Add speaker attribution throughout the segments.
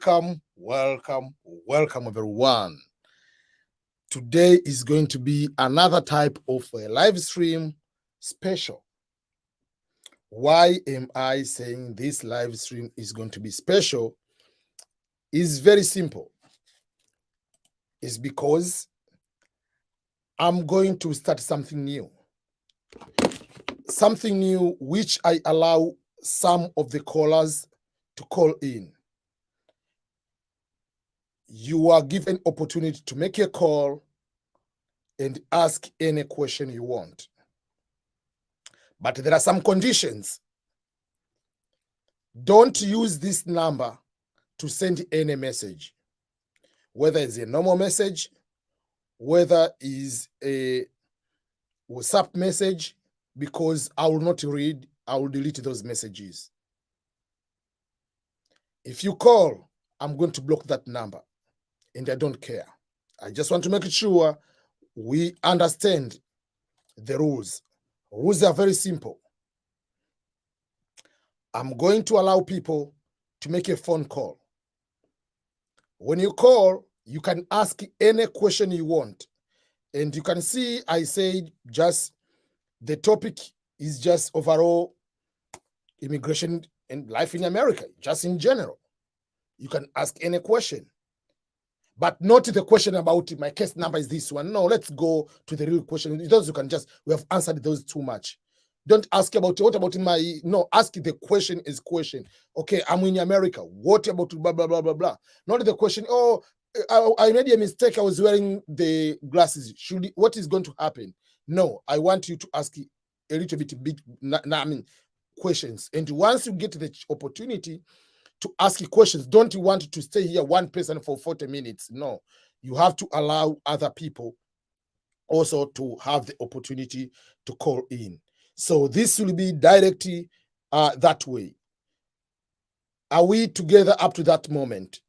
Speaker 1: welcome, welcome, welcome everyone. Today is going to be another type of a live stream special. Why am I saying this live stream is going to be special? It's very simple. It's because I'm going to start something new. Something new which I allow some of the callers to call in. You are given opportunity to make a call and ask any question you want. But there are some conditions. Don't use this number to send any message, whether it's a normal message, whether it's a WhatsApp message, because I will not read, I will delete those messages. If you call, I'm going to block that number, and I don't care. I just want to make sure we understand the rules. Rules are very simple. I'm going to allow people to make a phone call. When you call, you can ask any question you want. And you can see I said just the topic is just overall immigration and life in America, just in general. You can ask any question, but not the question about my case number is this one. No, let's go to the real question. Those you can just, we have answered those too much. Don't ask about what about my, no, ask the question is question. Okay, I'm in America. What about blah, blah, blah, blah, blah. Not the question, oh, I made a mistake. I was wearing the glasses. What is going to happen? No, I want you to ask a little bit, questions. And once you get the opportunity to ask questions, don't you want to stay here one person for 40 minutes? No, you have to allow other people also to have the opportunity to call in. So this will be directly that way. Are we together up to that moment?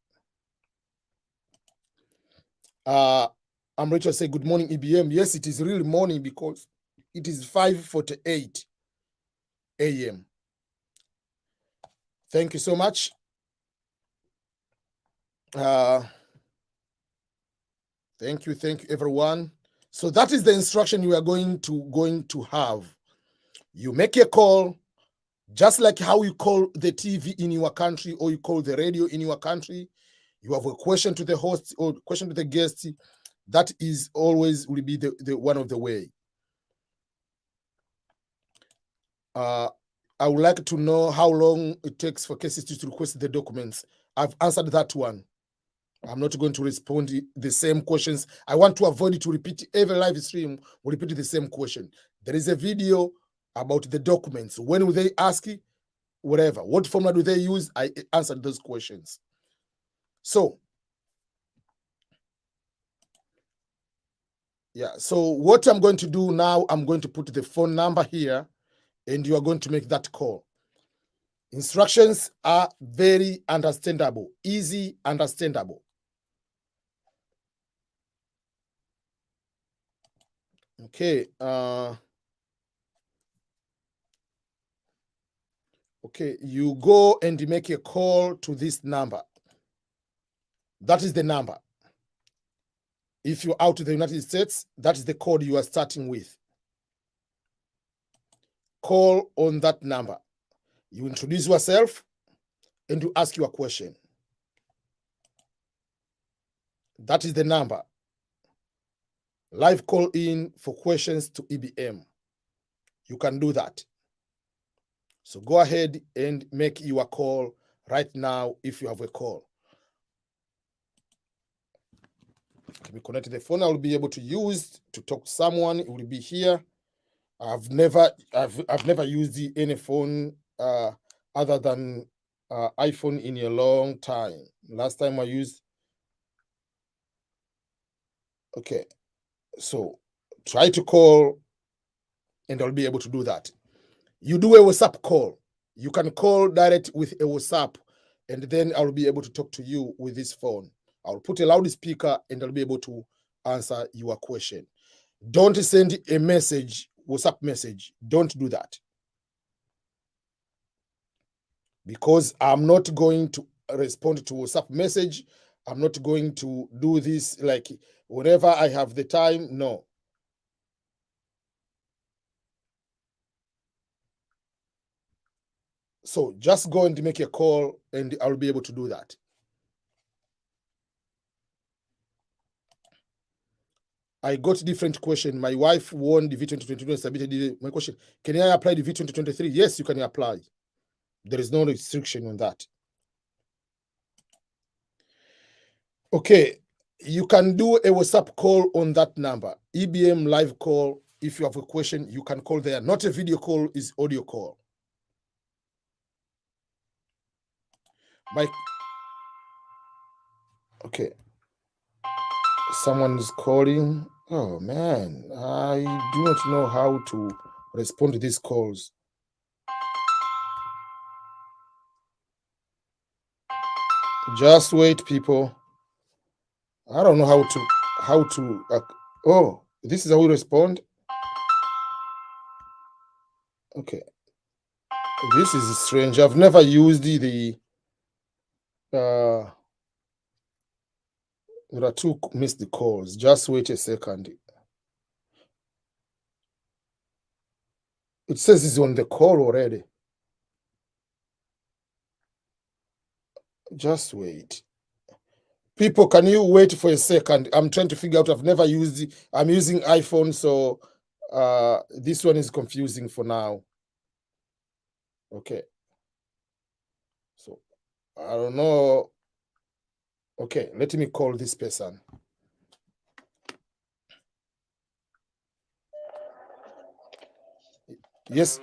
Speaker 1: I'm ready to say good morning, EBM. Yes, it is really morning because it is 5:48 a.m. Thank you so much. Thank you, everyone. So that is the instruction you are going to have. You make a call, just like how you call the TV in your country or you call the radio in your country. You have a question to the host or question to the guest. That is always will be the one of the way. I would like to know how long it takes for cases to request the documents. I've answered that one. I'm not going to respond the same questions. I want to avoid it to repeat every live stream. We'll repeat the same question. There is a video about the documents. When will they ask it? Whatever. What formula do they use? I answered those questions. So, yeah. So what I'm going to do now, I'm going to put the phone number here, and you are going to make that call. Instructions are very understandable, easy, understandable. Okay. Okay, you go and make a call to this number. That is the number. If you're out of the United States, that is the code you are starting with. Call on that number. You introduce yourself and you ask your question. That is the number. Live call in for questions to EBM. You can do that. So go ahead and make your call right now if you have a call. Let me connect the phone I will be able to use to talk to someone. It will be here. I've never used any phone other than iPhone in a long time. Last time I used. Okay, so try to call, and I'll be able to do that. You do a WhatsApp call. You can call direct with a WhatsApp, and then I'll be able to talk to you with this phone. I'll put a loudspeaker, and I'll be able to answer your question. Don't send a message, WhatsApp message. Don't do that. Because I'm not going to respond to WhatsApp message. I'm not going to do this like whenever I have the time. No. So just go and make a call and I'll be able to do that. I got different question. My wife won the V2022 and submitted my question. Can I apply the V2023? Yes, you can apply. There is no restriction on that. Okay, you can do a WhatsApp call on that number. EBM live call. If you have a question, you can call there. Not a video call, is audio call. Okay. Someone is calling. Oh man, I do not know how to respond to these calls. Just wait, people. I don't know how to. Oh, this is how we respond. Okay, this is strange. I've never used the. There are two missed calls. Just wait a second. It says it's on the call already. Just wait. People, can you wait for a second? I'm trying to figure out. I've never used it. I'm using iPhone, so this one is confusing for now. Okay. So I don't know. Okay, let me call this person. Yes.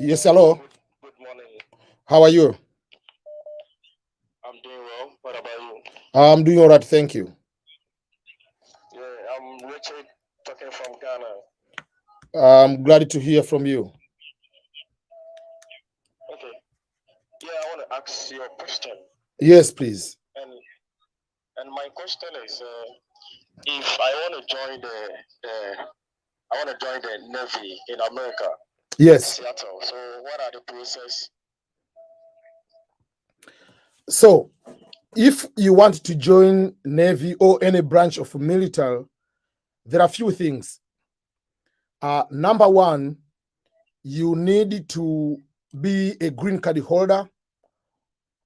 Speaker 1: Yes, hello.
Speaker 2: Good morning.
Speaker 1: How are you?
Speaker 2: I'm doing well. What about you?
Speaker 1: I'm doing all right, thank you.
Speaker 2: Yeah, I'm Richard, talking from Ghana.
Speaker 1: I'm glad to hear from you.
Speaker 2: Okay. Yeah, I want to ask you a question.
Speaker 1: Yes, please.
Speaker 2: And my question is, if I want to join the Navy in America.
Speaker 1: Yes.
Speaker 2: Seattle. So what are the process?
Speaker 1: So if you want to join Navy or any branch of military, there are a few things. Number one, you need to be a green card holder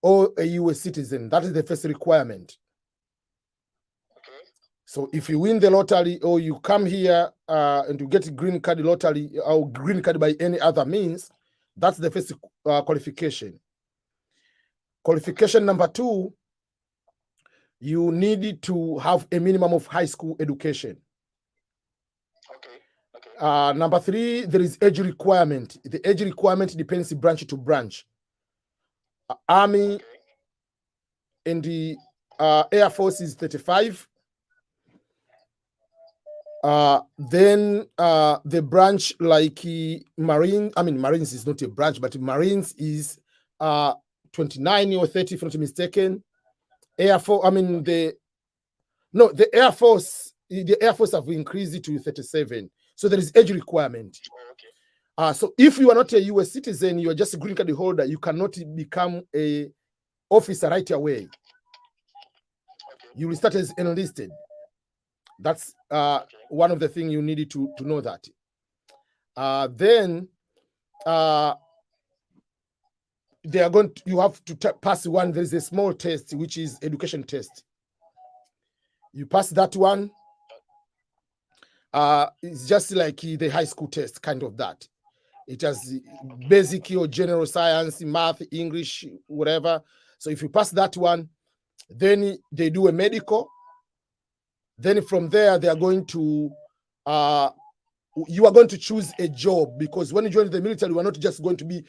Speaker 1: or a US citizen. That is the first requirement.
Speaker 2: Okay.
Speaker 1: So if you win the lottery or you come here and you get green card lottery or green card by any other means, that's the first qualification. Qualification number two, you need to have a minimum of high school education.
Speaker 2: Okay.
Speaker 1: Number three, there is age requirement. The age requirement depends branch to branch. Army
Speaker 2: Okay.
Speaker 1: and the Air Force is 35. Then the branch like Marines is not a branch, but Marines is 29 or 30, if I'm not mistaken. Air Force, the Air Force have increased it to 37. So there is age requirement.
Speaker 2: Oh, okay.
Speaker 1: So if you are not a US citizen, you are just a green card holder, you cannot become a officer right away.
Speaker 2: Okay.
Speaker 1: You will start as enlisted. That's one of the things you needed to know that. Then they are going to, you have to pass one. There is a small test, which is education test. You pass that one. It's just like the high school test, kind of that. It has basic or general science, math, English, whatever. So if you pass that one, then they do a medical. Then from there, they are going to, you are going to choose a job, because when you join the military, you are not just going to be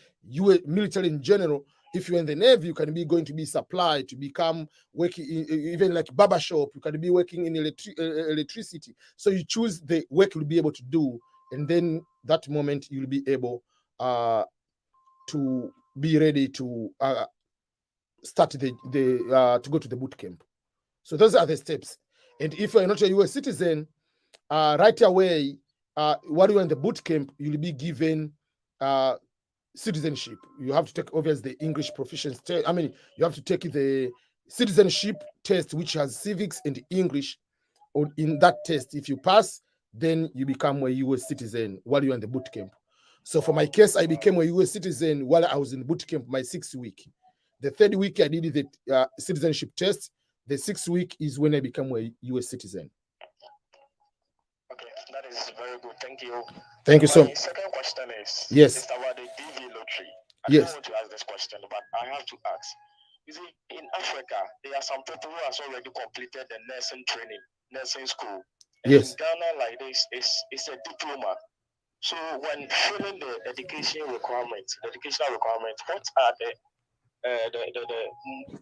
Speaker 1: military in general. If you're in the Navy, you can be going to be supplied to become working even like barber shop. You can be working in electricity. So you choose the work you'll be able to do, and then that moment you'll be able to be ready to start to go to the boot camp. So those are the steps. And if you're not a US citizen, right away, while you're in the boot camp, you'll be given citizenship. You have to take obviously the English proficiency test. I mean, you have to take the citizenship test, which has civics and English. Or in that test, if you pass, then you become a US citizen while you're in the boot camp. So for my case, I became a US citizen while I was in boot camp, my 6th week. The 3rd week, I did the citizenship test. The 6th week is when I became a US citizen.
Speaker 2: Okay, that is very good. Thank you.
Speaker 1: Thank you so much.
Speaker 2: My second question is,
Speaker 1: yes,
Speaker 2: it's about the DV lottery. I
Speaker 1: yes,
Speaker 2: don't want to ask this question, but I have to ask. You see, in Africa, there are some people who has already completed the nursing training, nursing school. And
Speaker 1: yes,
Speaker 2: in Ghana, like this, it's a diploma. So when filling the educational requirements, what are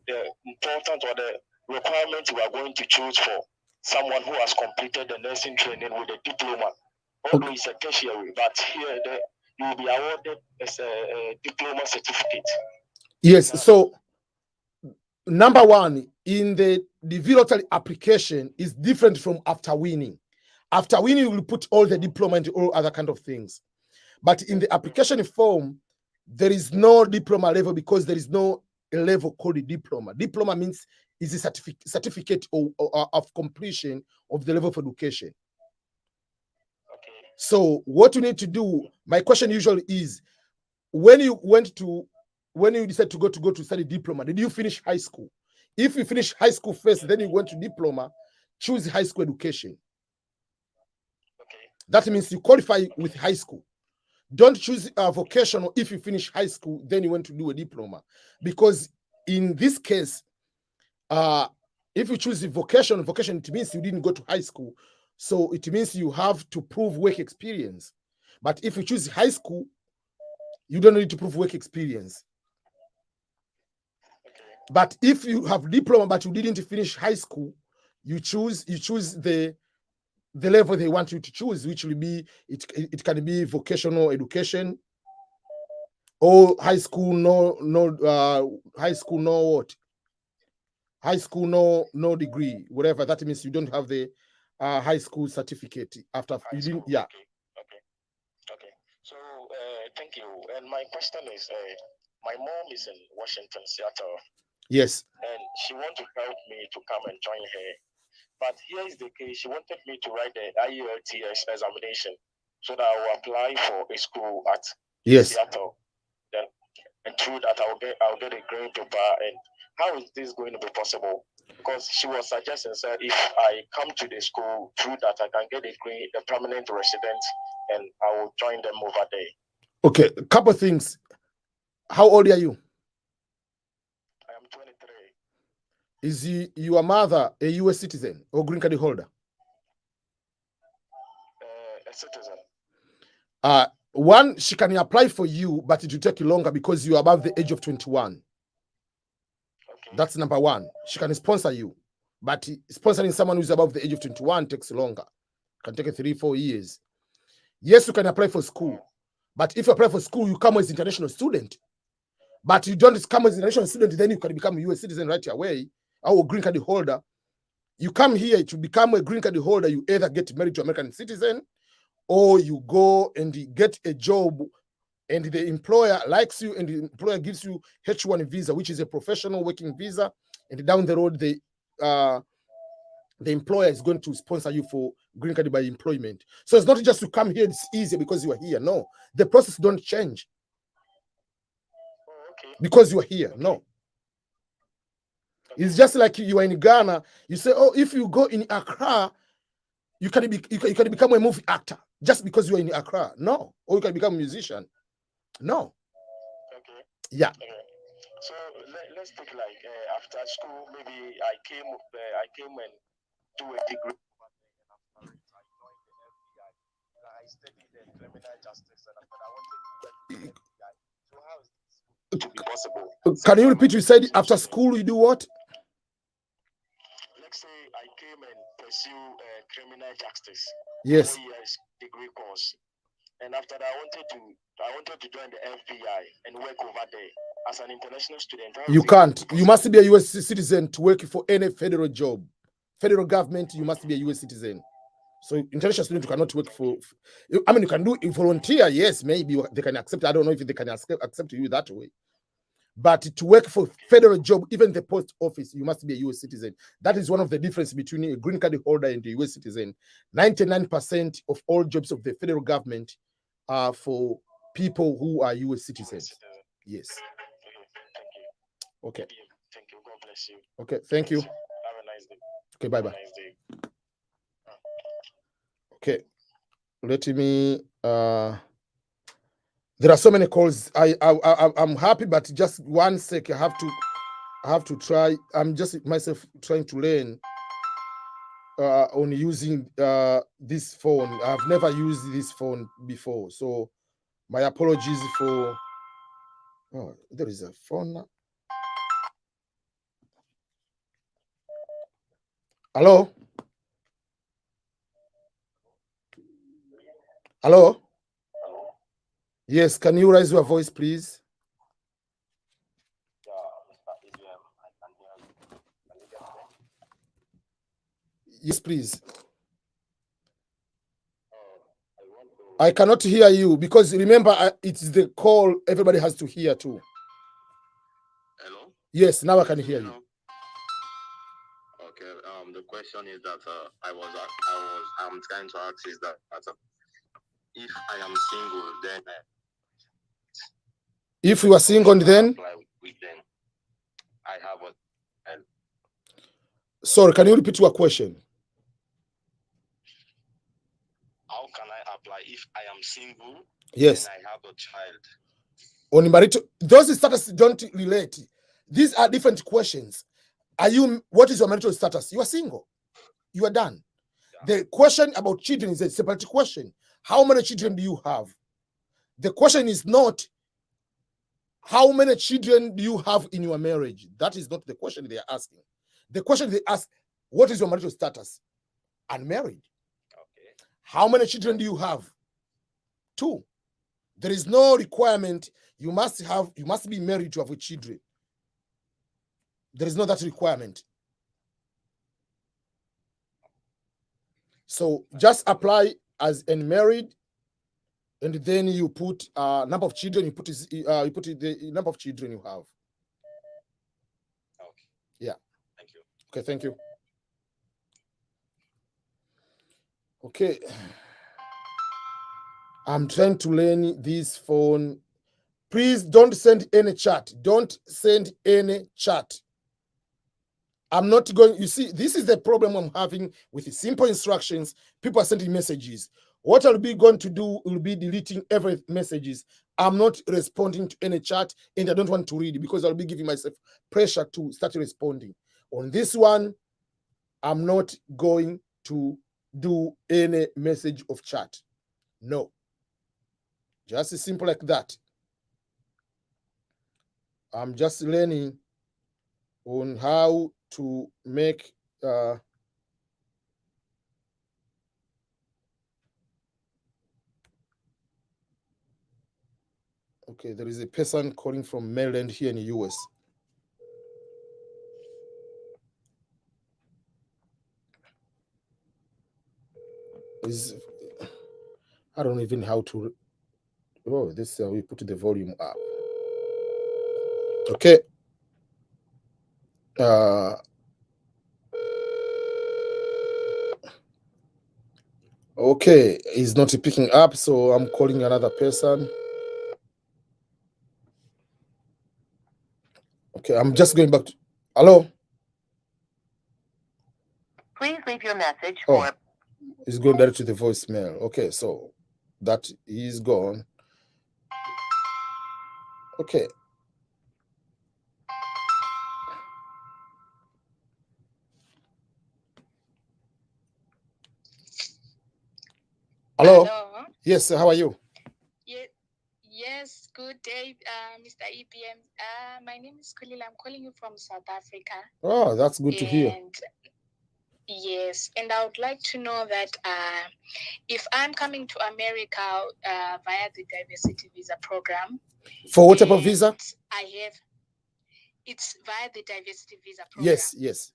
Speaker 2: the important or the requirements we are going to choose for someone who has completed the nursing training with a diploma? Although it's a tertiary, but here you will be awarded as a diploma certificate.
Speaker 1: Yes. So number one, in the DVLOTTERY application is different from after winning. After winning, you will put all the diploma and all other kind of things. But in the application form, there is no diploma level because there is no level called a diploma. Diploma means is a certificate of completion of the level of education.
Speaker 2: Okay.
Speaker 1: So what you need to do, my question usually is, when you decide to go to study diploma, did you finish high school? If you finish high school first, then you went to diploma, choose high school education.
Speaker 2: Okay.
Speaker 1: That means you qualify with high school. Don't choose a vocational if you finish high school, then you want to do a diploma. Because in this case, if you choose a vocation, it means you didn't go to high school. So it means you have to prove work experience. But if you choose high school, you don't need to prove work experience.
Speaker 2: Okay.
Speaker 1: But if you have diploma but you didn't finish high school, you choose the level they want you to choose, which will be it can be vocational education or high school high school no degree, whatever that means. You don't have the high school certificate after you didn't. Yeah.
Speaker 2: Okay. So thank you. And my question is, my mom is in Washington, Seattle.
Speaker 1: Yes.
Speaker 2: And she wants to help me to come and join her. But here is the case. She wanted me to write the IELTS examination so that I will apply for a school at Seattle. Then, and through that, I'll get a green paper. And how is this going to be possible? Because she was suggesting, sir, if I come to the school through that, I can get a permanent resident, and I will join them over there.
Speaker 1: Okay, a couple of things. How old are you?
Speaker 2: I am 23.
Speaker 1: Is your mother a U.S. citizen or green card holder?
Speaker 2: A citizen.
Speaker 1: One, she can apply for you, but it will take you longer because you are above the age of 21.
Speaker 2: Okay.
Speaker 1: That's number one. She can sponsor you, but sponsoring someone who's above the age of 21 takes longer. Can take 3-4 years. Yes, you can apply for school, but if you apply for school, you come as international student. But you don't come as an international student, then you can become a U.S. citizen right away, or a green card holder. You come here to become a green card holder, you either get married to an American citizen, or you go and get a job, and the employer likes you, and the employer gives you H-1 visa, which is a professional working visa, and down the road, the employer is going to sponsor you for green card by employment. So it's not just to come here, it's easier because you are here. No, the process don't change.
Speaker 2: Okay.
Speaker 1: Because you are here. No. It's just like you are in Ghana. You say, oh, if you go in Accra, you can become a movie actor just because you are in Accra. No. Or you can become a musician. No.
Speaker 2: Okay.
Speaker 1: Yeah.
Speaker 2: Okay. So let's take like after school, maybe I came and do a degree. And after it, I joined the FBI. I studied the criminal justice, and after I wanted to work with the FBI. So how is this to be possible?
Speaker 1: Can you repeat? You said after school you do what?
Speaker 2: Let's say I came and pursue criminal justice.
Speaker 1: Yes.
Speaker 2: 4 years degree course. And after that, I wanted to join the FBI and work over there as an international student.
Speaker 1: You can't. You must be a U.S. citizen to work for any federal job. Federal government, you must be a U.S. citizen. So international student, you cannot work for, I mean, you can do volunteer, yes, maybe they can accept. I don't know if they can accept you that way. But to work for federal job, even the post office, you must be a US citizen. That is one of the difference between a green card holder and a US citizen. 99% of all jobs of the federal government are for people who are US citizens. Yes. Okay.
Speaker 2: Thank you. God bless you.
Speaker 1: Okay, thank you.
Speaker 2: Have a nice day.
Speaker 1: Okay, bye-bye.
Speaker 2: Nice day.
Speaker 1: Okay. Let me there are so many calls. I'm happy, but just 1 sec. I have to try. I'm just myself trying to learn on using this phone. I've never used this phone before, so my apologies for. Oh, there is a phone now. Hello. Hello. Yes, can you raise your voice, please? Yes, please. I cannot hear you because remember, it's the call everybody has to hear too.
Speaker 2: Hello?
Speaker 1: Yes, now I can hear you.
Speaker 2: Okay. The question is that I'm trying to ask is that if I am single, then
Speaker 1: if you are single, then
Speaker 2: I have a.
Speaker 1: Sorry, can you repeat your question?
Speaker 2: How can I apply if I am single?
Speaker 1: Yes.
Speaker 2: And I have a child.
Speaker 1: On marital, those status don't relate. These are different questions. What is your marital status? You are single. You are done. Yeah. The question about children is a separate question. How many children do you have? The question is not how many children do you have in your marriage. That is not the question they are asking. The question they ask, what is your marital status? Unmarried. Okay. How many children do you have? 2. There is no requirement you must be married to have children. There is no that requirement. So just apply as unmarried, and then you put number of children. You put the number of children you have.
Speaker 2: Okay.
Speaker 1: Yeah.
Speaker 2: Thank you.
Speaker 1: Okay. Thank you. Okay. I'm trying to learn this phone. Please don't send any chat. Don't send any chat. I'm not going, you see, this is the problem I'm having with simple instructions. People are sending messages. What I'll be going to do will be deleting every messages. I'm not responding to any chat, and I don't want to read because I'll be giving myself pressure to start responding. On this one, I'm not going to do any message of chat. No. Just as simple like that. I'm just learning on how to make okay, there is a person calling from Maryland here in the US. I don't even know how to. Oh, this we put the volume up. Okay. Okay, he's not picking up, so I'm calling another person. Okay, I'm just going back to. Hello.
Speaker 3: Please leave your message for.
Speaker 1: He's going direct to the voicemail. Okay, so that is gone. Okay. Hello.
Speaker 3: Hello.
Speaker 1: Yes, how are you?
Speaker 3: Yes, good day, Mr. EBM. My name is Kulila. I'm calling you from South Africa.
Speaker 1: Oh, that's good to hear.
Speaker 3: Yes, and I would like to know that if I'm coming to America via the diversity visa program.
Speaker 1: For what type of visa?
Speaker 3: It's via the diversity visa program.
Speaker 1: Yes.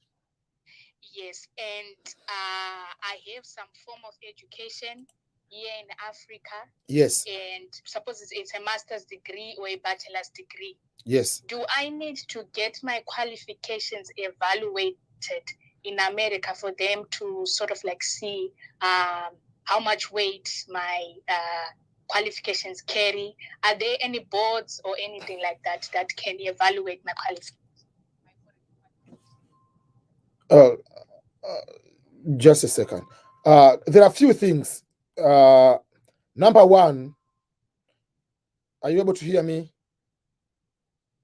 Speaker 3: Yes, and I have some form of education here in Africa.
Speaker 1: Yes.
Speaker 3: And suppose it's a master's degree or a bachelor's degree.
Speaker 1: Yes.
Speaker 3: Do I need to get my qualifications evaluated in America for them to sort of like see how much weight my qualifications carry? Are there any boards or anything like that that can evaluate my qualifications?
Speaker 1: Just a second. There are a few things. Number one, are you able to hear me?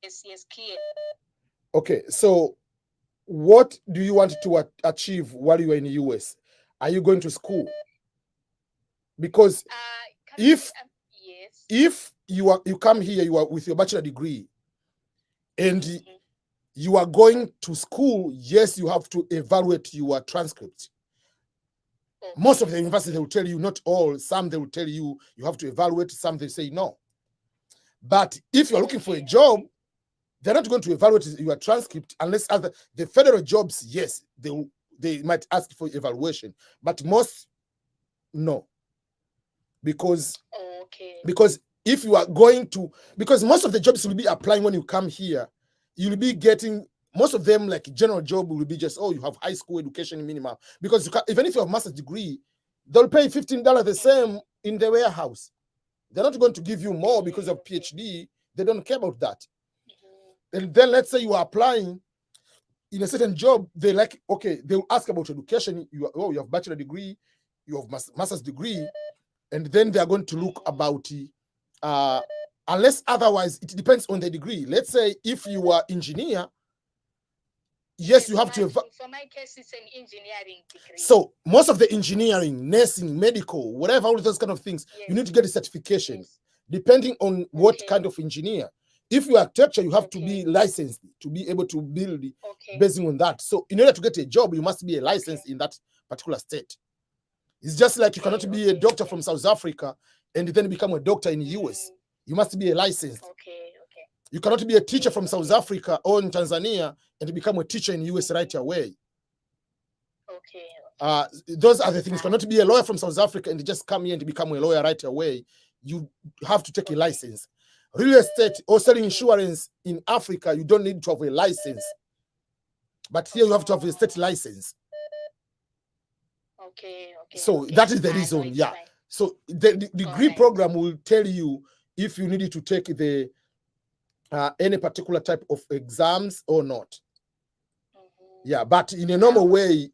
Speaker 3: Yes, clear.
Speaker 1: Okay, so what do you want to achieve while you are in the US? Are you going to school? Because if you come here, you are with your bachelor degree, and you are going to school, yes, you have to evaluate your transcript. Most of the universities, they will tell you, not all, some they will tell you you have to evaluate, some they say no. But if you're looking for a job, they're not going to evaluate your transcript unless the federal jobs, yes, they might ask for evaluation, but most no. Because if you are going to, because most of the jobs will be applying when you come here, you'll be getting, most of them, like general job, will be just, oh, you have high school education minimum. Because you can, even if you have master's degree, they'll pay $15 the same in the warehouse. They're not going to give you more because of PhD. They don't care about that. And then let's say you are applying in a certain job, they like, okay, they'll ask about education. You have bachelor degree, you have master's degree, and then they are going to look about, unless otherwise, it depends on the degree. Let's say if you are engineer, yes, you have to.
Speaker 3: For my case, it's an engineering degree.
Speaker 1: So most of the engineering, nursing, medical, whatever, all those kind of things, you need to get a certification, depending on what kind of engineer. If you are architecture, you have to be licensed to be able to build based on that. So in order to get a job, you must be a license in that particular state. It's just like you cannot be a doctor from South Africa and then become a doctor in the US. You must be a licensed. You cannot be a teacher from South Africa or in Tanzania and become a teacher in the US right away. Those are the things. You cannot be a lawyer from South Africa and just come here and become a lawyer right away. You have to take a license. Real estate or selling insurance in Africa, you don't need to have a license. But here you have to have a state license. So that is the reason, yeah. So the degree program will tell you if you need to take the any particular type of exams or not. Yeah, but in a normal way,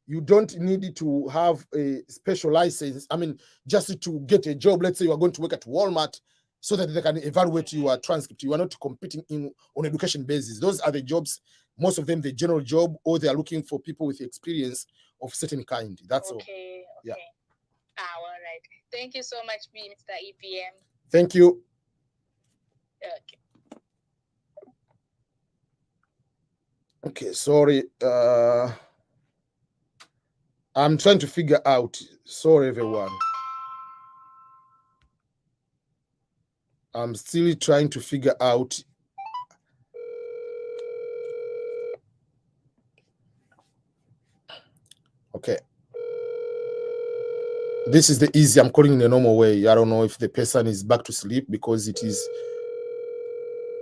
Speaker 1: you don't need to have a special license. I mean, just to get a job. Let's say you are going to work at Walmart, so that they can evaluate your transcript. You are not competing on education basis. Those are the jobs, most of them the general job, or they are looking for people with experience of certain kind. That's all. Yeah.
Speaker 3: All right. Thank you so much, Mr. EBM.
Speaker 1: Thank you. Okay, sorry. I'm trying to figure out. Sorry, everyone. I'm still trying to figure out. Okay. This is the easy. I'm calling in a normal way. I don't know if the person is back to sleep because it is.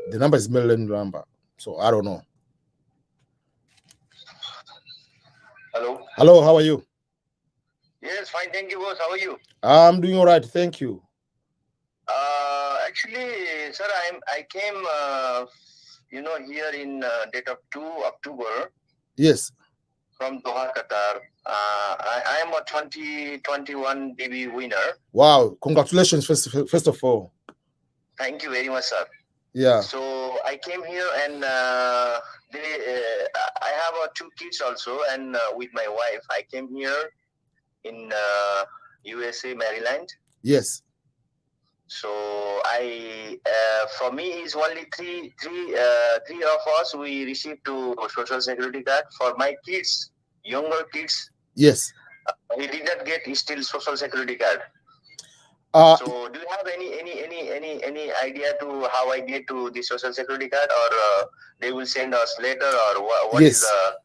Speaker 1: The number is Maryland number. So I don't know.
Speaker 4: Hello.
Speaker 1: Hello, how are you?
Speaker 4: Yes, fine. Thank you, boss. How are you?
Speaker 1: I'm doing all right. Thank you.
Speaker 4: Actually, sir, I came, here in date of 2 October.
Speaker 1: Yes.
Speaker 4: From Doha, Qatar. I am a 2021 DV winner.
Speaker 1: Wow! Congratulations, first of all.
Speaker 4: Thank you very much, sir.
Speaker 1: Yeah.
Speaker 4: So I came here and I have 2 kids also, and with my wife, I came here in USA, Maryland.
Speaker 1: Yes.
Speaker 4: So for me, is only three of us. We received to Social Security card. For my kids, younger kids.
Speaker 1: Yes.
Speaker 4: He did not get still Social Security card. So do you have any idea to how I get to the Social Security card, or they will send us later, or what
Speaker 1: yes.
Speaker 4: is the?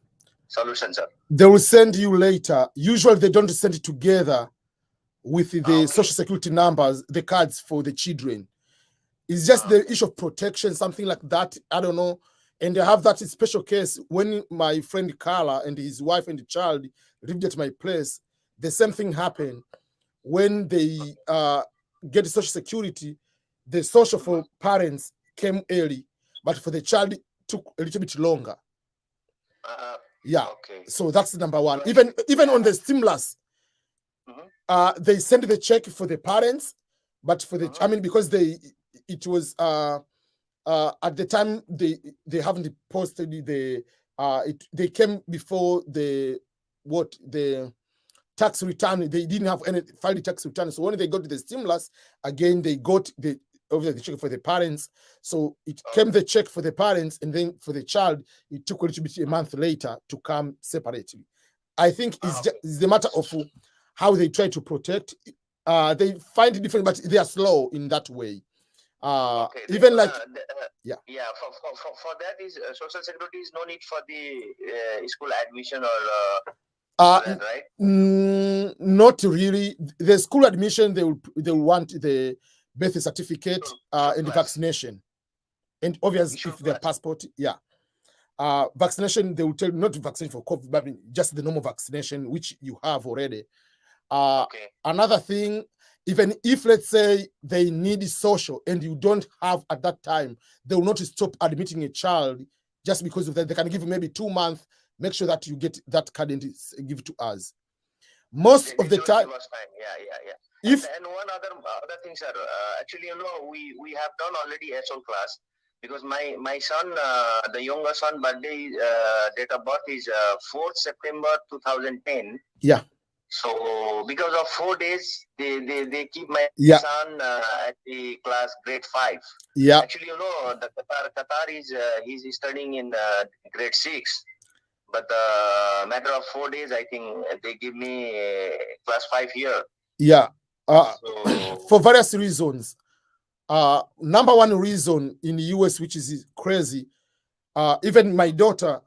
Speaker 4: solution, sir?
Speaker 1: They will send you later. Usually they don't send it together with the social security numbers, the cards for the children. It's just the issue of protection, something like that. I don't know. And they have that special case when my friend Carla and his wife and the child lived at my place. The same thing happened. When they get social security, the social for parents came early, but for the child it took a little bit longer. So that's the number one. Even on the stimulus, they send the check for the parents, but for the because it was at the time they haven't posted the they came before the tax return. They didn't have any filed tax return, so when they got to the stimulus again, they got the check for the parents. So it came the check for the parents, and then for the child it took a little bit a month later to come separately. I think it's the matter of how they try to protect. They find it different, but they are slow in that way. Even like
Speaker 4: for that is social security is no need for the school admission or right?
Speaker 1: Not really. The school admission, they will want the birth certificate and the vaccination, and obviously if their passport, vaccination, they will tell you not to vaccinate for COVID, but just the normal vaccination which you have already. Another thing, even if let's say they need social and you don't have at that time, they will not stop admitting a child just because of that. They can give you maybe 2 months. Make sure that you get that card and give it to us. Most of the time,
Speaker 4: and one other thing, sir. Actually, we have done already SO class, because my son, the younger son, birthday date of birth is 4th September 2010.
Speaker 1: Yeah.
Speaker 4: So because of 4 days, they keep my son at the class grade 5.
Speaker 1: Yeah.
Speaker 4: Actually, the Qatar is he's studying in grade 6. But matter of 4 days, I think they give me class 5 here.
Speaker 1: Yeah. For various reasons. Number one reason in the US, which is crazy, even my daughter,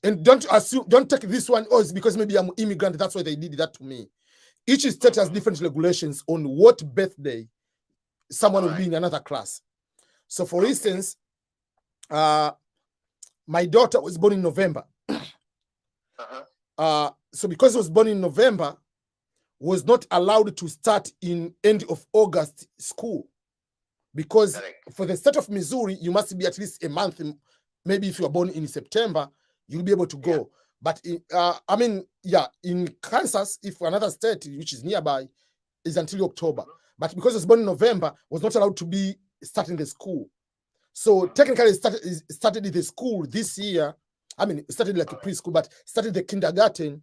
Speaker 1: and don't take this one, it's because maybe I'm an immigrant, that's why they did that to me. Each state has different regulations on what birthday someone will be in another class. So for instance, my daughter was born in November. So because he was born in November, was not allowed to start in end of August school, because for the state of Missouri, you must be at least a month. Maybe if you are born in September, you'll be able to go. But in Kansas, if another state which is nearby, is until October. But because he was born in November, was not allowed to be starting the school. So technically, started the school this year. Started like a preschool, but started the kindergarten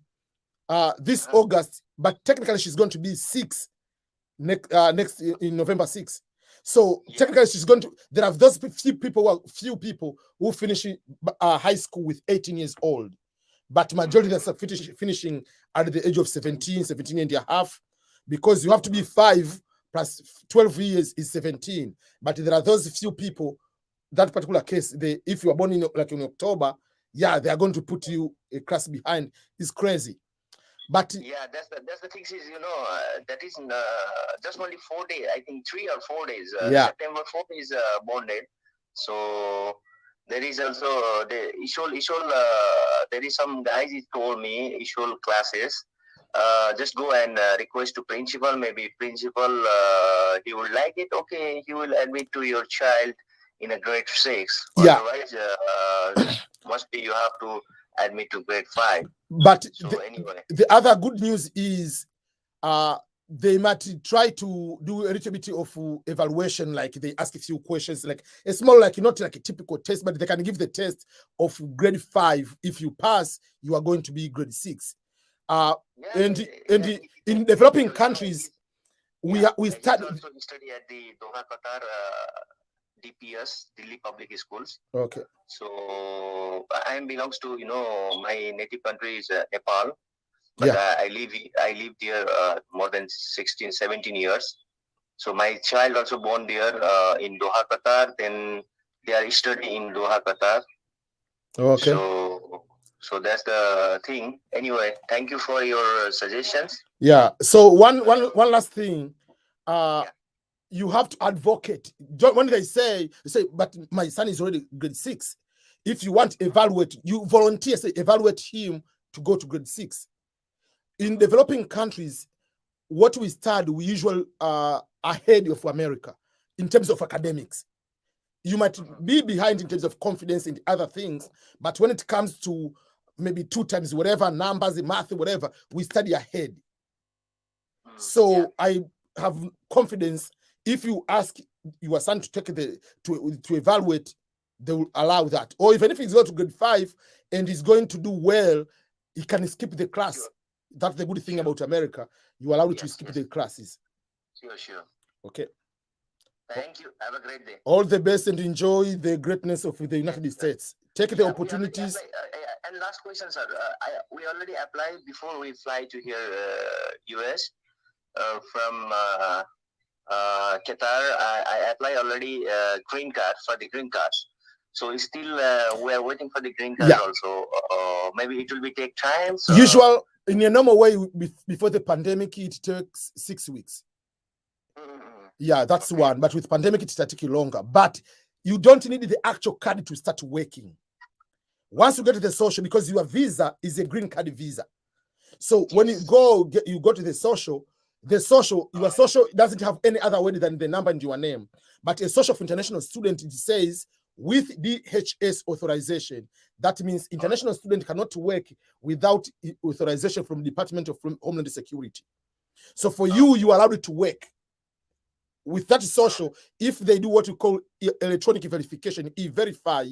Speaker 1: this August. But technically, she's going to be 6 next in November 6. So technically, she's going to. There are those few people who finish high school with 18 years old, but majority are finishing at the age of 17 and a half, because you have to be 5 plus 12 years is 17. But there are those few people. That particular case, if you are born in October, they are going to put you a class behind. It's crazy. But
Speaker 4: that's the thing is, that is just only 4 days. I think 3 or 4 days. September 4th is born date. So there is also the Ishol. There is some guys he told me Ishol classes. Just go and request to principal. Maybe principal he will like it. Okay, he will admit to your child in a grade 6. Otherwise, must be you have to admit to grade 5.
Speaker 1: But
Speaker 4: so anyway,
Speaker 1: the other good news is they might try to do a little bit of evaluation, like they ask a few questions, like it's more like not like a typical test, but they can give the test of grade 5. If you pass, you are going to be grade 6. And in developing countries, we study
Speaker 4: at the Doha, Qatar, DPS, Delhi Public Schools.
Speaker 1: Okay.
Speaker 4: So I belongs to my native country is Nepal, but I lived here more than 16, 17 years. So my child also born there in Doha, Qatar. Then they are studying in Doha, Qatar.
Speaker 1: Okay.
Speaker 4: So So that's the thing. Anyway, thank you for your suggestions.
Speaker 1: Yeah. So one last thing. You have to advocate. When they say, but my son is already grade 6. If you want to evaluate, you volunteer, say evaluate him to go to grade 6. In developing countries, what we study, we usually are ahead of America in terms of academics. You might be behind in terms of confidence in other things, but when it comes to maybe 2 times whatever, numbers, math, whatever, we study ahead. So I have confidence. If you ask your son to take to evaluate, they will allow that. Or even if he's going to grade 5 and he's going to do well, he can skip the class. Sure. That's the good thing about America. You allow it to skip the classes.
Speaker 4: Sure.
Speaker 1: Okay.
Speaker 4: Thank you. Have a great day.
Speaker 1: All the best and enjoy the greatness of the United States. Take the opportunities.
Speaker 4: And last question, sir. We already applied before we fly to here, US, from Qatar. I applied already green card for the green cards. So still we are waiting for the green card also. Maybe it will take time. So.
Speaker 1: Usual in a normal way before the pandemic, it takes 6 weeks. Yeah, that's one. But with pandemic, it takes longer. But you don't need the actual card to start working. Once you get to the social, because your visa is a green card visa. So when you go to the social, your social doesn't have any other word than the number and your name. But a social for international student, it says with DHS authorization. That means international student cannot work without authorization from the Department of Homeland Security. So for you are allowed to work. With that social, if they do what we call electronic verification, e-verify,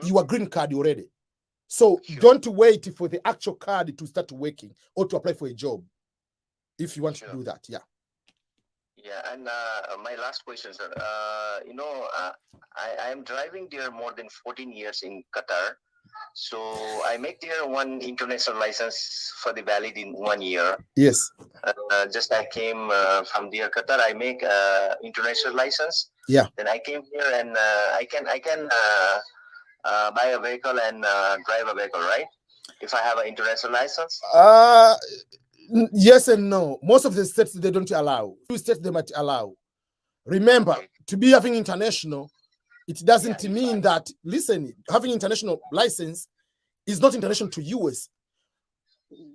Speaker 1: you are green card already. So don't wait for the actual card to start working or to apply for a job if you want to do that. Yeah.
Speaker 4: Yeah, and my last question, sir. I am driving there more than 14 years in Qatar. So I make there one international license for the valid in 1 year.
Speaker 1: Yes.
Speaker 4: Just I came from there, Qatar. I make international license.
Speaker 1: Yeah.
Speaker 4: Then I came here and I can buy a vehicle and drive a vehicle, right? If I have an international license.
Speaker 1: Yes and no. Most of the states they don't allow. Few states they might allow. Remember, to be having international, it doesn't mean that, listen, having international license is not international to US.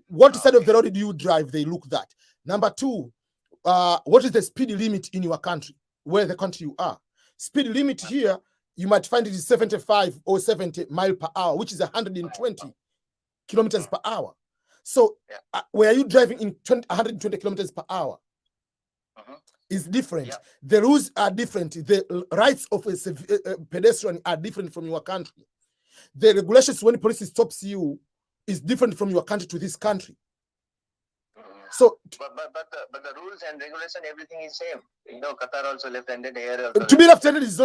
Speaker 1: What side of the road do you drive? They look that. Number 2, what is the speed limit in your country, where the country you are? Speed limit here, you might find it is 75 or 70 miles per hour, which is 120 kilometers per hour. So where are you driving in 120 kilometers per hour? Is different. The rules are different. The rights of a pedestrian are different from your country. The regulations when police stops you is different from your country to this country. So,
Speaker 4: but the rules and regulation, everything is same. You know, Qatar also left-handed here.
Speaker 1: To be left-handed is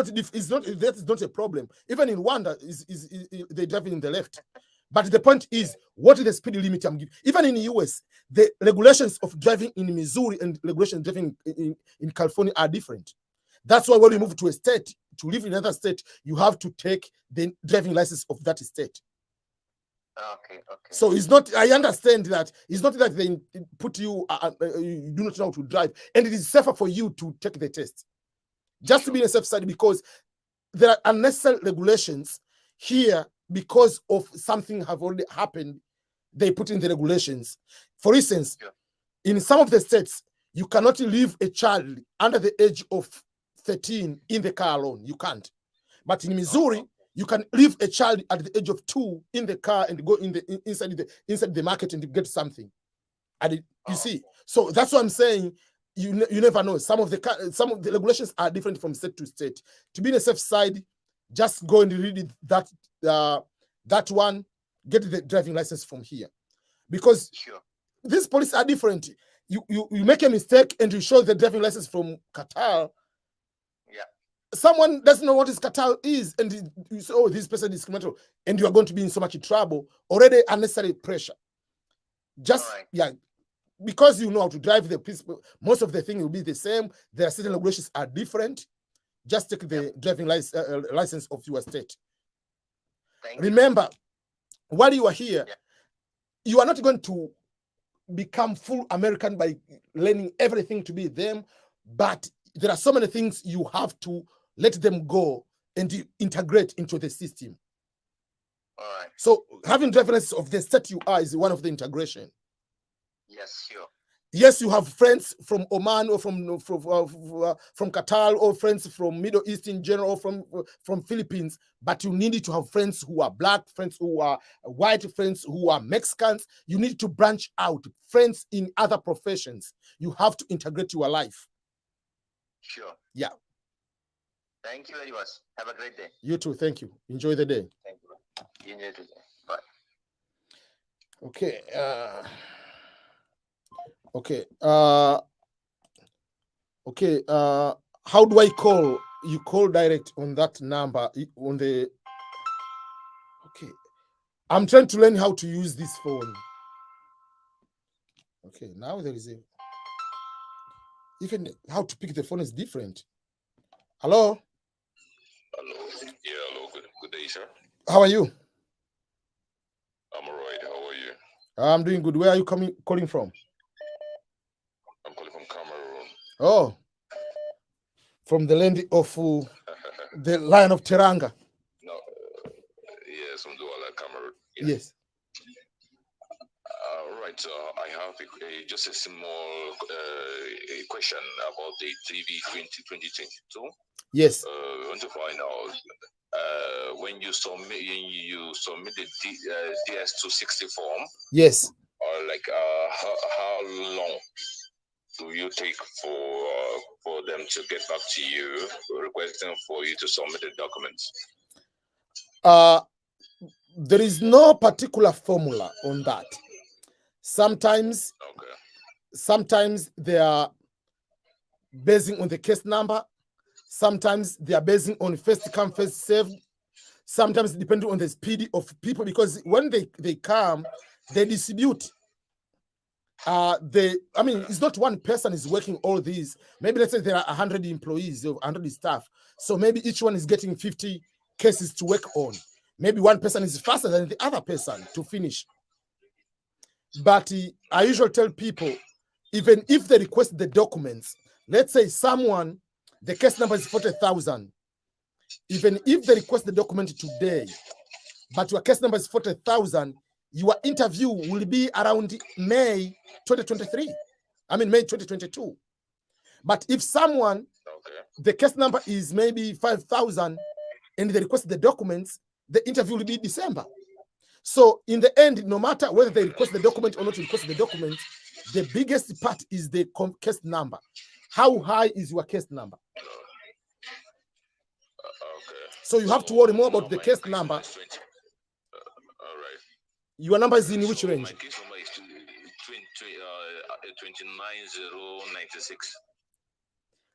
Speaker 1: not a problem. Even in Rwanda, they drive in the left. But the point is, what is the speed limit I'm giving? Even in the US, the regulations of driving in Missouri and regulations driving in California are different. That's why when you move to a state, to live in another state, you have to take the driving license of that state.
Speaker 4: Okay.
Speaker 1: So it's not, I understand that it's not that they put you, you do not know how to drive, and it is safer for you to take the test. Just to be on the safe side, because there are unnecessary regulations here because of something have already happened. They put in the regulations. For instance, in some of the states, you cannot leave a child under the age of 13 in the car alone. You can't. But in Missouri, you can leave a child at the age of 2 in the car and go inside the market and get something. And you see, so that's what I'm saying. You never know. Some of the regulations are different from state to state. To be on the safe side, just go and read that one. Get the driving license from here, because these policies are different. You make a mistake and you show the driving license from Qatar. Someone doesn't know what Qatar is, and you say, oh, this person is discriminatory, and you are going to be in so much trouble. Already unnecessary pressure. Just because you know how to drive, the principle, most of the thing will be the same. There are certain regulations are different. Just take the driving license of your state. Remember, while you are here, you are not going to become full American by learning everything to be them, but there are so many things you have to let them go and integrate into the system.
Speaker 4: All right.
Speaker 1: So having reference of the state you are is one of the integration.
Speaker 4: Yes, sure.
Speaker 1: Yes, you have friends from Oman or from Qatar, or friends from Middle East in general, from Philippines, but you need to have friends who are black, friends who are white, friends who are Mexicans. You need to branch out, friends in other professions. You have to integrate your life.
Speaker 4: Sure.
Speaker 1: Yeah.
Speaker 4: Thank you very much. Have a great day.
Speaker 1: You too. Thank you. Enjoy the day.
Speaker 4: Thank you. Enjoy the day. Bye.
Speaker 1: Okay. Okay. How do I call? You call direct on that number on the. Okay. I'm trying to learn how to use this phone. Okay. Now there is even how to pick the phone is different. Hello.
Speaker 5: Hello. Yeah. Hello. Good day, sir.
Speaker 1: How are you?
Speaker 5: I'm alright. How are you?
Speaker 1: I'm doing good. Where are you calling from?
Speaker 5: I'm calling from Cameroon.
Speaker 1: Oh, from the land of the Lion of Teranga.
Speaker 5: No, yes, from Douala, Cameroon.
Speaker 1: Yes.
Speaker 5: Right. I have just a small question about the TV 2022.
Speaker 1: Yes.
Speaker 5: I want to find out when you submit the DS260 form.
Speaker 1: Yes.
Speaker 5: Or like how long do you take for them to get back to you requesting for you to submit the documents?
Speaker 1: There is no particular formula on that. Sometimes they are basing on the case number. Sometimes they are basing on first come, first served. Sometimes depending on the speed of people, because when they come, they distribute. It's not one person is working all these. Maybe let's say there are 100 employees or 100 staff. So maybe each one is getting 50 cases to work on. Maybe one person is faster than the other person to finish. But I usually tell people, even if they request the documents, let's say someone, the case number is 40,000. Even if they request the document today, but your case number is 40,000, your interview will be around May 2023. May 2022. But if someone, the case number is maybe 5,000 and they request the documents, the interview will be December. So in the end, no matter whether they request the document or not request the document, the biggest part is the case number. How high is your case number? So you have to worry more about the case number. Your number is in which range?
Speaker 5: My case number is 29096.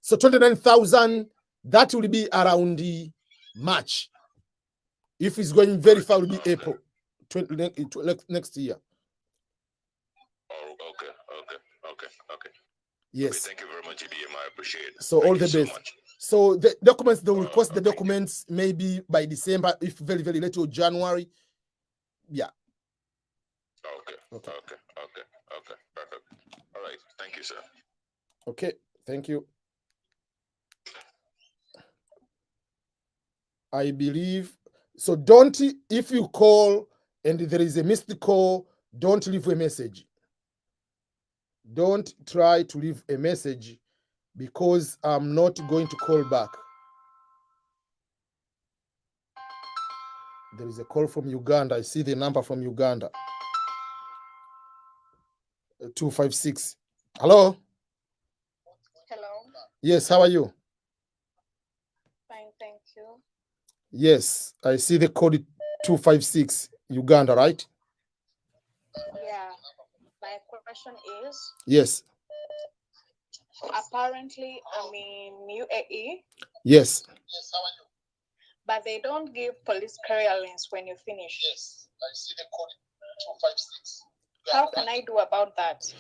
Speaker 1: So 29,000, that will be around the March. If it's going very far, it will be April next year.
Speaker 5: Oh, okay.
Speaker 1: Yes.
Speaker 5: Okay, thank you very much, EBM. I appreciate it.
Speaker 1: So all the best. So the documents, they will request the documents maybe by December, if very, very late, or January. Yeah.
Speaker 5: Okay. Perfect. All right. Thank you, sir.
Speaker 1: Okay. Thank you. I believe. So don't, if you call and there is a missed call, don't leave a message. Don't try to leave a message because I'm not going to call back. There is a call from Uganda. I see the number from Uganda. 256. Hello?
Speaker 6: Hello.
Speaker 1: Yes, how are you?
Speaker 6: Fine, thank you.
Speaker 1: Yes, I see the code 256, Uganda, right?
Speaker 6: Yeah. My question is?
Speaker 1: Yes.
Speaker 6: Apparently, I'm in UAE.
Speaker 1: Yes.
Speaker 6: Yes, how are you? But they don't give police clearance when you finish.
Speaker 1: Yes, I see the code 256.
Speaker 6: How can I do about that?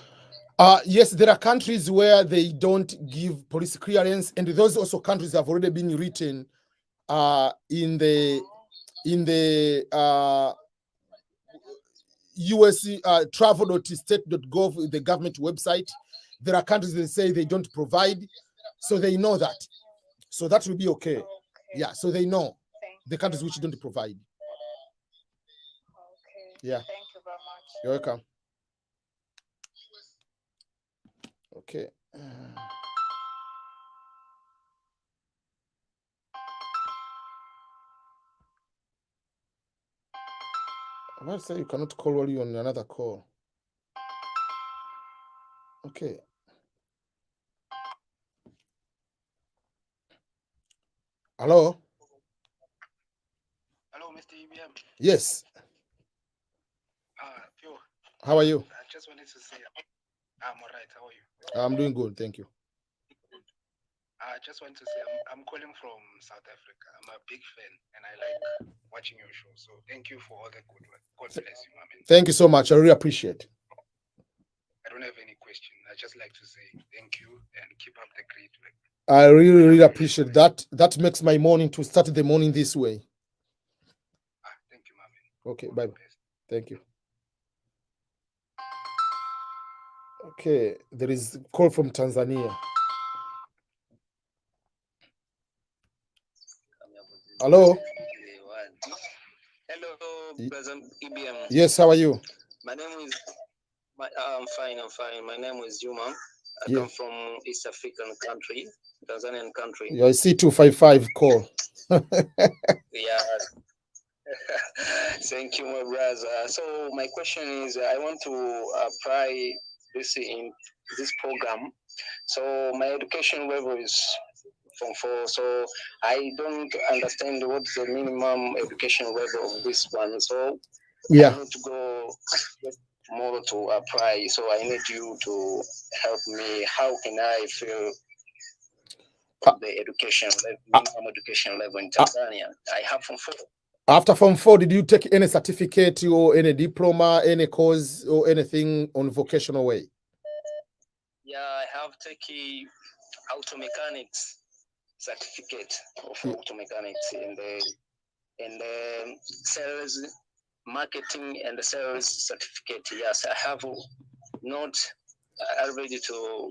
Speaker 1: Yes, there are countries where they don't give police clearance, and those also countries have already been written in the US travel.state.gov, the government website. There are countries that say they don't provide, so they know that. So that will be okay. Yeah, so they know the countries which don't provide.
Speaker 6: Okay.
Speaker 1: Yeah.
Speaker 6: Thank you very much.
Speaker 1: You're welcome. Okay. I might say you cannot call while you're on another call. Okay. Hello?
Speaker 7: Hello, Mr. EBM.
Speaker 1: Yes.
Speaker 7: Phil.
Speaker 1: How are you?
Speaker 7: I just wanted to say, I'm all right. How are you?
Speaker 1: I'm doing good, thank you.
Speaker 7: I just want to say I'm calling from South Africa. I'm a big fan and I like watching your show. So thank you for all the good work. God bless you, Amen.
Speaker 1: Thank you so much. I really appreciate.
Speaker 7: I don't have any question. I just like to say thank you and keep up the great work.
Speaker 1: I really, really appreciate that. That makes my morning to start the morning this way.
Speaker 7: Thank you, Amen.
Speaker 1: Okay, bye. Thank you. Okay, there is a call from Tanzania. Hello?
Speaker 8: Hello, Brother EBM.
Speaker 1: Yes, how are you?
Speaker 8: My name is, I'm fine. My name is Juma. I come from East African country, Tanzanian country.
Speaker 1: Your C255 call.
Speaker 8: Yeah. Thank you, my brother. So my question is, I want to apply this in this program. So my education level is from 4, so I don't understand what's the minimum education level of this one. So
Speaker 1: yeah,
Speaker 8: I need to go tomorrow to apply. So I need you to help me. How can I feel the education level, minimum education level in Tanzania? I have from 4.
Speaker 1: After Form 4, did you take any certificate or any diploma, any course or anything on vocational way?
Speaker 8: Yeah, I have taken auto mechanics certificate of auto mechanics in the sales, marketing and the sales certificate. Yes, I have not already to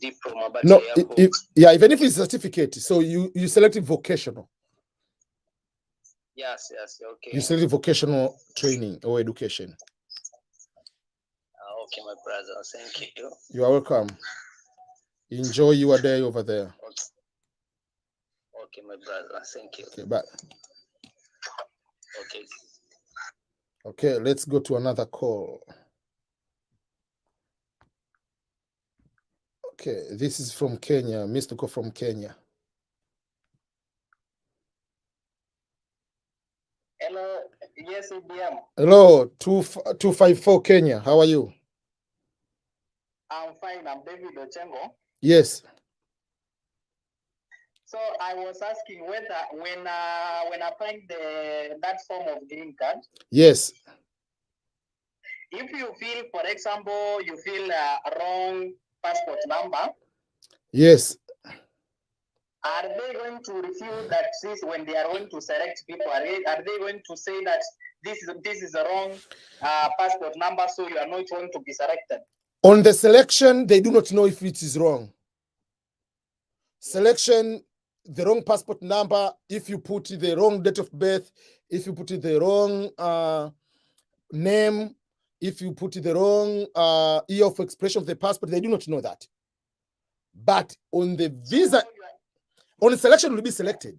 Speaker 8: diploma, but
Speaker 1: no, even if it's certificate, so you selected vocational.
Speaker 8: Yes, okay.
Speaker 1: You selected vocational training or education.
Speaker 8: Okay, my brother, thank you.
Speaker 1: You are welcome. Enjoy your day over there.
Speaker 8: Okay, my brother, thank you.
Speaker 1: Okay, bye.
Speaker 8: Okay.
Speaker 1: Okay, let's go to another call. Okay, this is from Kenya. Mr. Ko from Kenya.
Speaker 9: Hello, yes, EBM.
Speaker 1: Hello, 254 Kenya. How are you?
Speaker 9: I'm fine. I'm David Ochengo.
Speaker 1: Yes.
Speaker 9: So I was asking whether when applying that form of green card.
Speaker 1: Yes.
Speaker 9: If you feel, for example, you feel a wrong passport number.
Speaker 1: Yes.
Speaker 9: Are they going to refuse that when they are going to select people? Are they going to say that this is a wrong passport number, so you are not going to be selected?
Speaker 1: On the selection, they do not know if it is wrong. Selection, the wrong passport number, if you put the wrong date of birth, if you put the wrong name, if you put the wrong year of expiration of the passport, they do not know that. But on the visa, on the selection will be selected.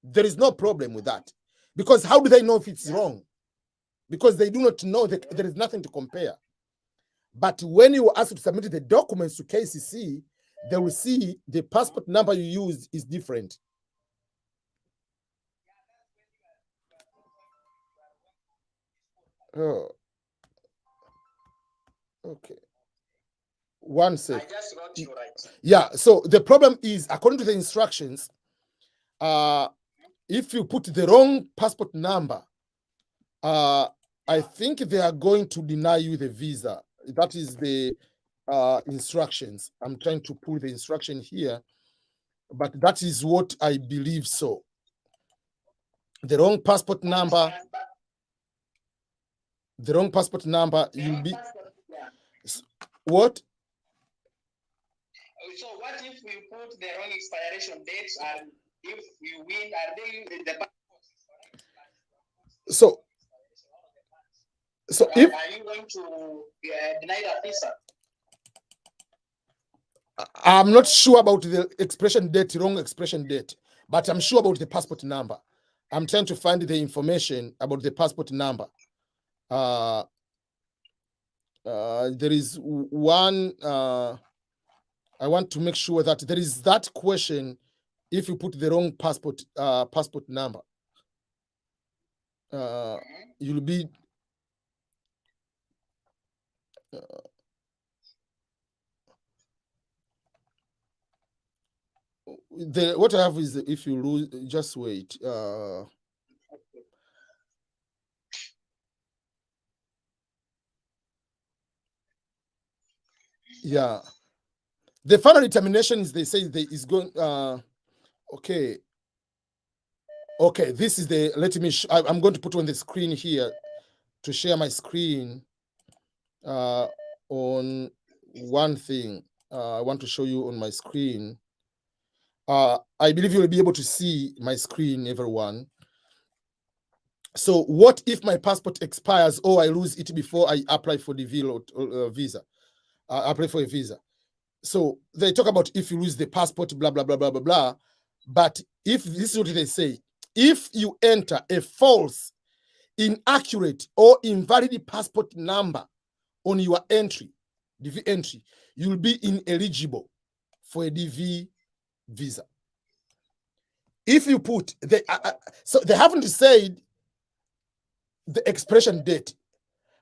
Speaker 1: There is no problem with that. Because how do they know if it's wrong? Because they do not know that there is nothing to compare. But when you ask to submit the documents to KCC, they will see the passport number you use is different. Oh. Okay. One sec.
Speaker 8: I just got you right.
Speaker 1: Yeah, so the problem is, according to the instructions, if you put the wrong passport number, I think they are going to deny you the visa. That is the instructions. I'm trying to pull the instruction here, but that is what I believe so. The wrong passport number. The wrong passport number, you'll be...
Speaker 9: Yeah.
Speaker 1: What?
Speaker 9: So what if we put the wrong expiration dates, and if we win, are they the
Speaker 1: So if...
Speaker 9: Are you going to deny the visa?
Speaker 1: I'm not sure about the expiration date, wrong expiration date, but I'm sure about the passport number. I'm trying to find the information about the passport number. There is one, I want to make sure that there is that question if you put the wrong passport number. You'll be... what I have is, if you lose, just wait. Yeah, the final determination is, they say they is going... okay, this is the... let me I'm going to put on the screen here to share my screen on one thing. I want to show you on my screen. I believe you'll be able to see my screen, everyone. So what if my passport expires or I lose it before I apply for the visa? Apply for a visa. So they talk about if you lose the passport, blah, blah, blah, blah, blah, blah. But if this is what they say, if you enter a false, inaccurate, or invalid passport number on your entry, DV entry, you'll be ineligible for a DV visa. If you put so they haven't said the expiration date,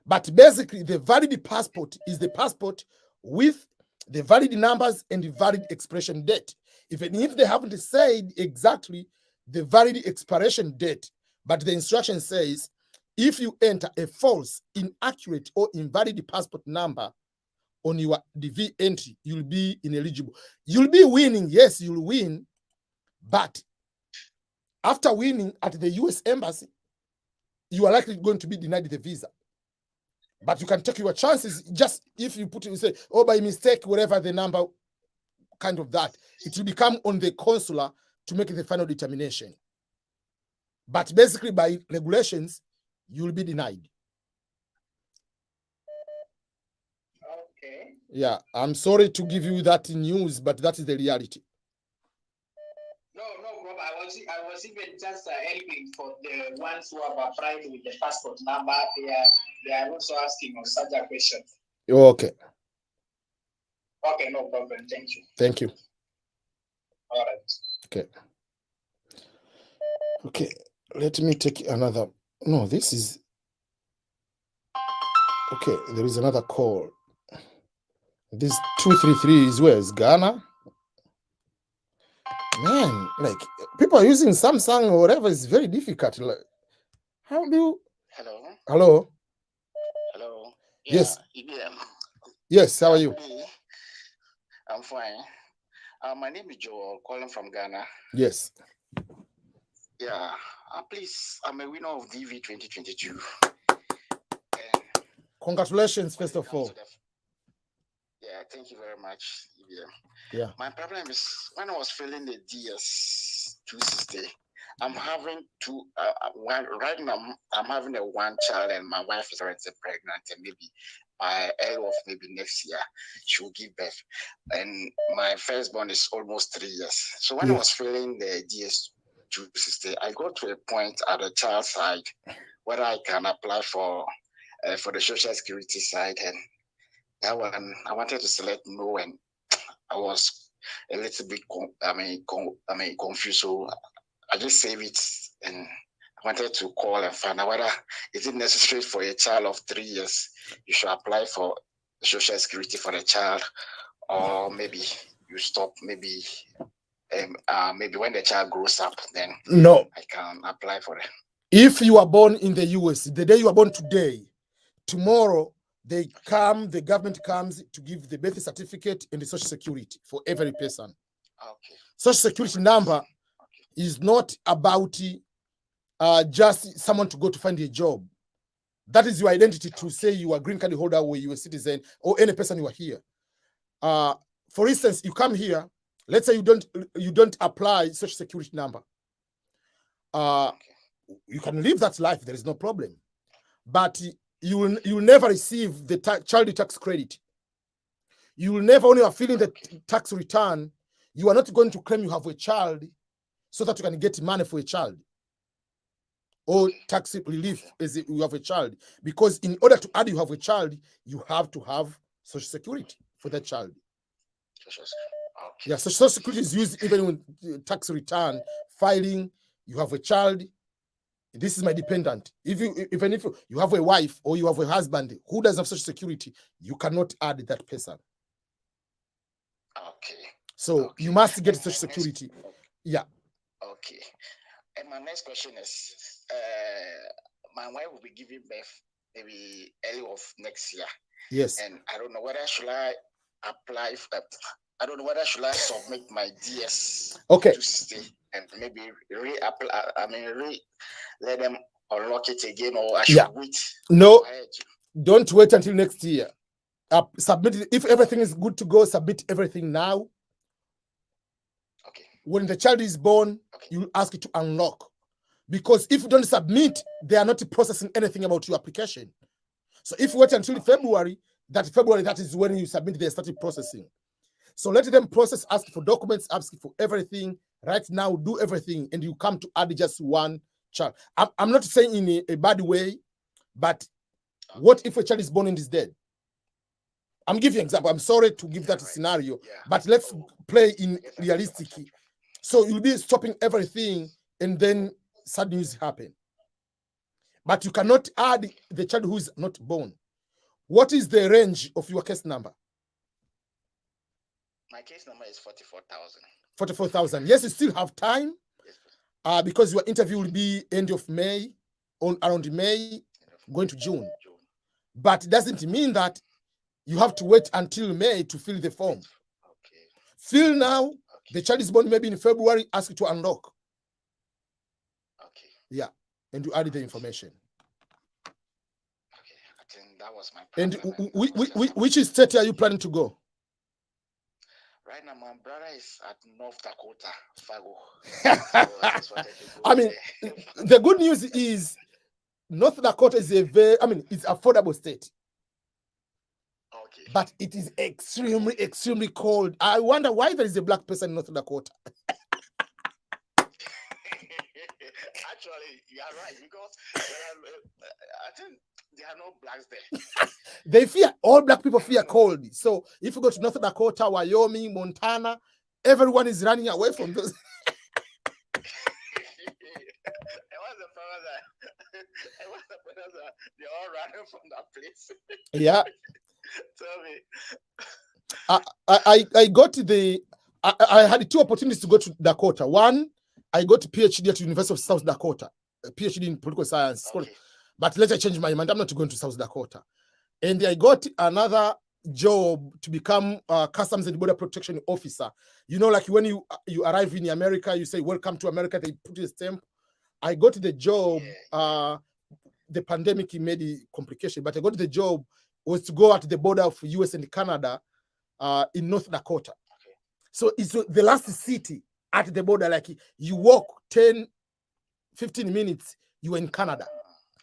Speaker 1: but basically the valid passport is the passport with the valid numbers and the valid expiration date. Even if they haven't said exactly the valid expiration date, but the instruction says if you enter a false, inaccurate, or invalid passport number on your DV entry, you'll be ineligible. You'll be winning, yes, you'll win, but after winning at the US Embassy, you are likely going to be denied the visa. But you can take your chances. Just if you put it, you say, oh, by mistake, whatever the number, kind of that, it will become on the consular to make the final determination. But basically, by regulations, you will be denied.
Speaker 9: Okay.
Speaker 1: Yeah, I'm sorry to give you that news, but that is the reality.
Speaker 9: No problem. I was even just helping for the ones who have applied with the passport number. They are also asking on such a question.
Speaker 1: Okay.
Speaker 9: Okay, no problem. Thank you.
Speaker 1: Thank you.
Speaker 9: All right.
Speaker 1: Okay. Okay. Let me take another. No, this is... okay, there is another call. This 233 is where? Is Ghana? Man, like, people are using Samsung or whatever. It's very difficult. Like, how do you...
Speaker 10: Hello.
Speaker 1: Hello.
Speaker 10: Hello.
Speaker 1: Yeah, yes.
Speaker 10: EBM.
Speaker 1: Yes. How are you?
Speaker 10: I'm fine. My name is Joel, calling from Ghana.
Speaker 1: Yes.
Speaker 10: Yeah. Please, I'm a winner of DV 2022.
Speaker 1: Congratulations, first of all.
Speaker 10: Yeah, thank you very much, EBM.
Speaker 1: Yeah.
Speaker 10: My problem is when I was filling the DS 260, I'm having two. Right now, I'm having a one child, and my wife is already pregnant, and maybe by end of maybe next year she will give birth. And my firstborn is almost 3 years. So when I was filling the DS 260, I got to a point at the child side where I can apply for the social security side, and that one I wanted to select no, and I was a little bit confused. So I just saved it, and I wanted to call and find out whether is it necessary for a child of 3 years you should apply for social security for the child, or maybe you stop maybe when the child grows up, then
Speaker 1: no,
Speaker 10: I can apply for it.
Speaker 1: If you are born in the US, the day you are born today, tomorrow the government comes to give the birth certificate and the social security for every person.
Speaker 10: Okay.
Speaker 1: Social security number is not about just someone to go to find a job. That is your identity to say you are green card holder or you are a citizen or any person you are here. For instance, you come here, let's say you don't apply social security number. You can live that life, there is no problem. But you will never receive the child tax credit. You will never, when you are filling the tax return, you are not going to claim you have a child so that you can get money for a child or tax relief as you have a child. Because in order to add you have a child, you have to have social security for that child. Yeah, so social security is used even when tax return filing. You have a child. This is my dependent. Even if you have a wife or you have a husband who doesn't have social security, you cannot add that person.
Speaker 10: Okay.
Speaker 1: So you must get social security. Yeah.
Speaker 10: Okay. And my next question is, my wife will be giving birth maybe early of next year.
Speaker 1: Yes.
Speaker 10: And I don't know whether should I apply for, I don't know whether should I submit my DS to stay and maybe reapply. I mean, let them unlock it again, or I should wait.
Speaker 1: No, don't wait until next year. Submit it. If everything is good to go, submit everything now.
Speaker 10: Okay.
Speaker 1: When the child is born, you ask it to unlock. Because if you don't submit, they are not processing anything about your application. So if you wait until February, that is when you submit, they started processing. So let them process, ask for documents, ask for everything. Right now, do everything, and you come to add just one child. I'm not saying in a bad way, but what if a child is born and is dead? I'm giving you an example. I'm sorry to give that scenario, but let's play in realistic. So you'll be stopping everything, and then sad news happen. But you cannot add the child who is not born. What is the range of your case number?
Speaker 10: My case number is 44,000.
Speaker 1: 44,000. Yes, you still have time, because your interview will be end of May, around May, going to June. But it doesn't mean that you have to wait until May to fill the form.
Speaker 10: Okay.
Speaker 1: Fill now. The child is born maybe in February. Ask you to unlock.
Speaker 10: Okay.
Speaker 1: Yeah, and you add the information.
Speaker 10: Okay, I think that was my problem.
Speaker 1: And which state are you planning to go?
Speaker 10: Right now, my brother is at North Dakota, Fargo. So
Speaker 1: I mean, the good news is North Dakota is it's affordable state.
Speaker 10: Okay.
Speaker 1: But it is extremely, extremely cold. I wonder why there is a black person in North Dakota.
Speaker 10: Actually, you are right, because I think there are no blacks there.
Speaker 1: All black people fear cold. So if you go to North Dakota, Wyoming, Montana, everyone is running away from those.
Speaker 10: They're all running from that place.
Speaker 1: Yeah.
Speaker 10: Tell me.
Speaker 1: I got I had two opportunities to go to Dakota. One, I got a PhD at the University of South Dakota, a PhD in political science. Okay. But later I changed my mind. I'm not going to South Dakota. And I got another job to become a Customs and Border Protection Officer. You know, like when you arrive in America, you say, welcome to America, they put a stamp. I got the job, the pandemic made a complication, but I got the job was to go at the border of US and Canada in North Dakota.
Speaker 10: Okay.
Speaker 1: So it's the last city at the border, like you walk 10, 15 minutes, you're in Canada.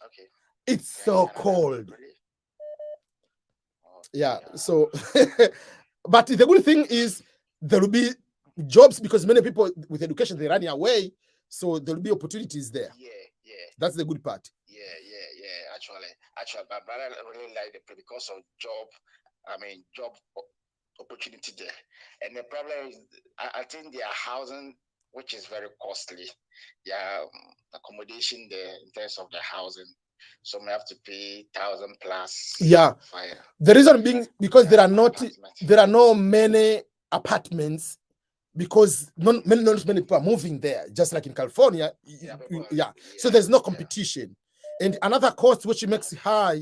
Speaker 10: Okay.
Speaker 1: It's so cold. Yeah, so, but the good thing is there will be jobs because many people with education, they're running away. So there will be opportunities there.
Speaker 10: Yeah.
Speaker 1: That's the good part.
Speaker 10: Yeah. Actually, my brother really liked it because of job opportunity there. And the problem is, I think their housing, which is very costly, their accommodation there in terms of the housing. So we have to pay 1,000 plus.
Speaker 1: Yeah. The reason being because there are no many apartments because not many people are moving there, just like in California. Yeah. So there's no competition. And another cost which makes it high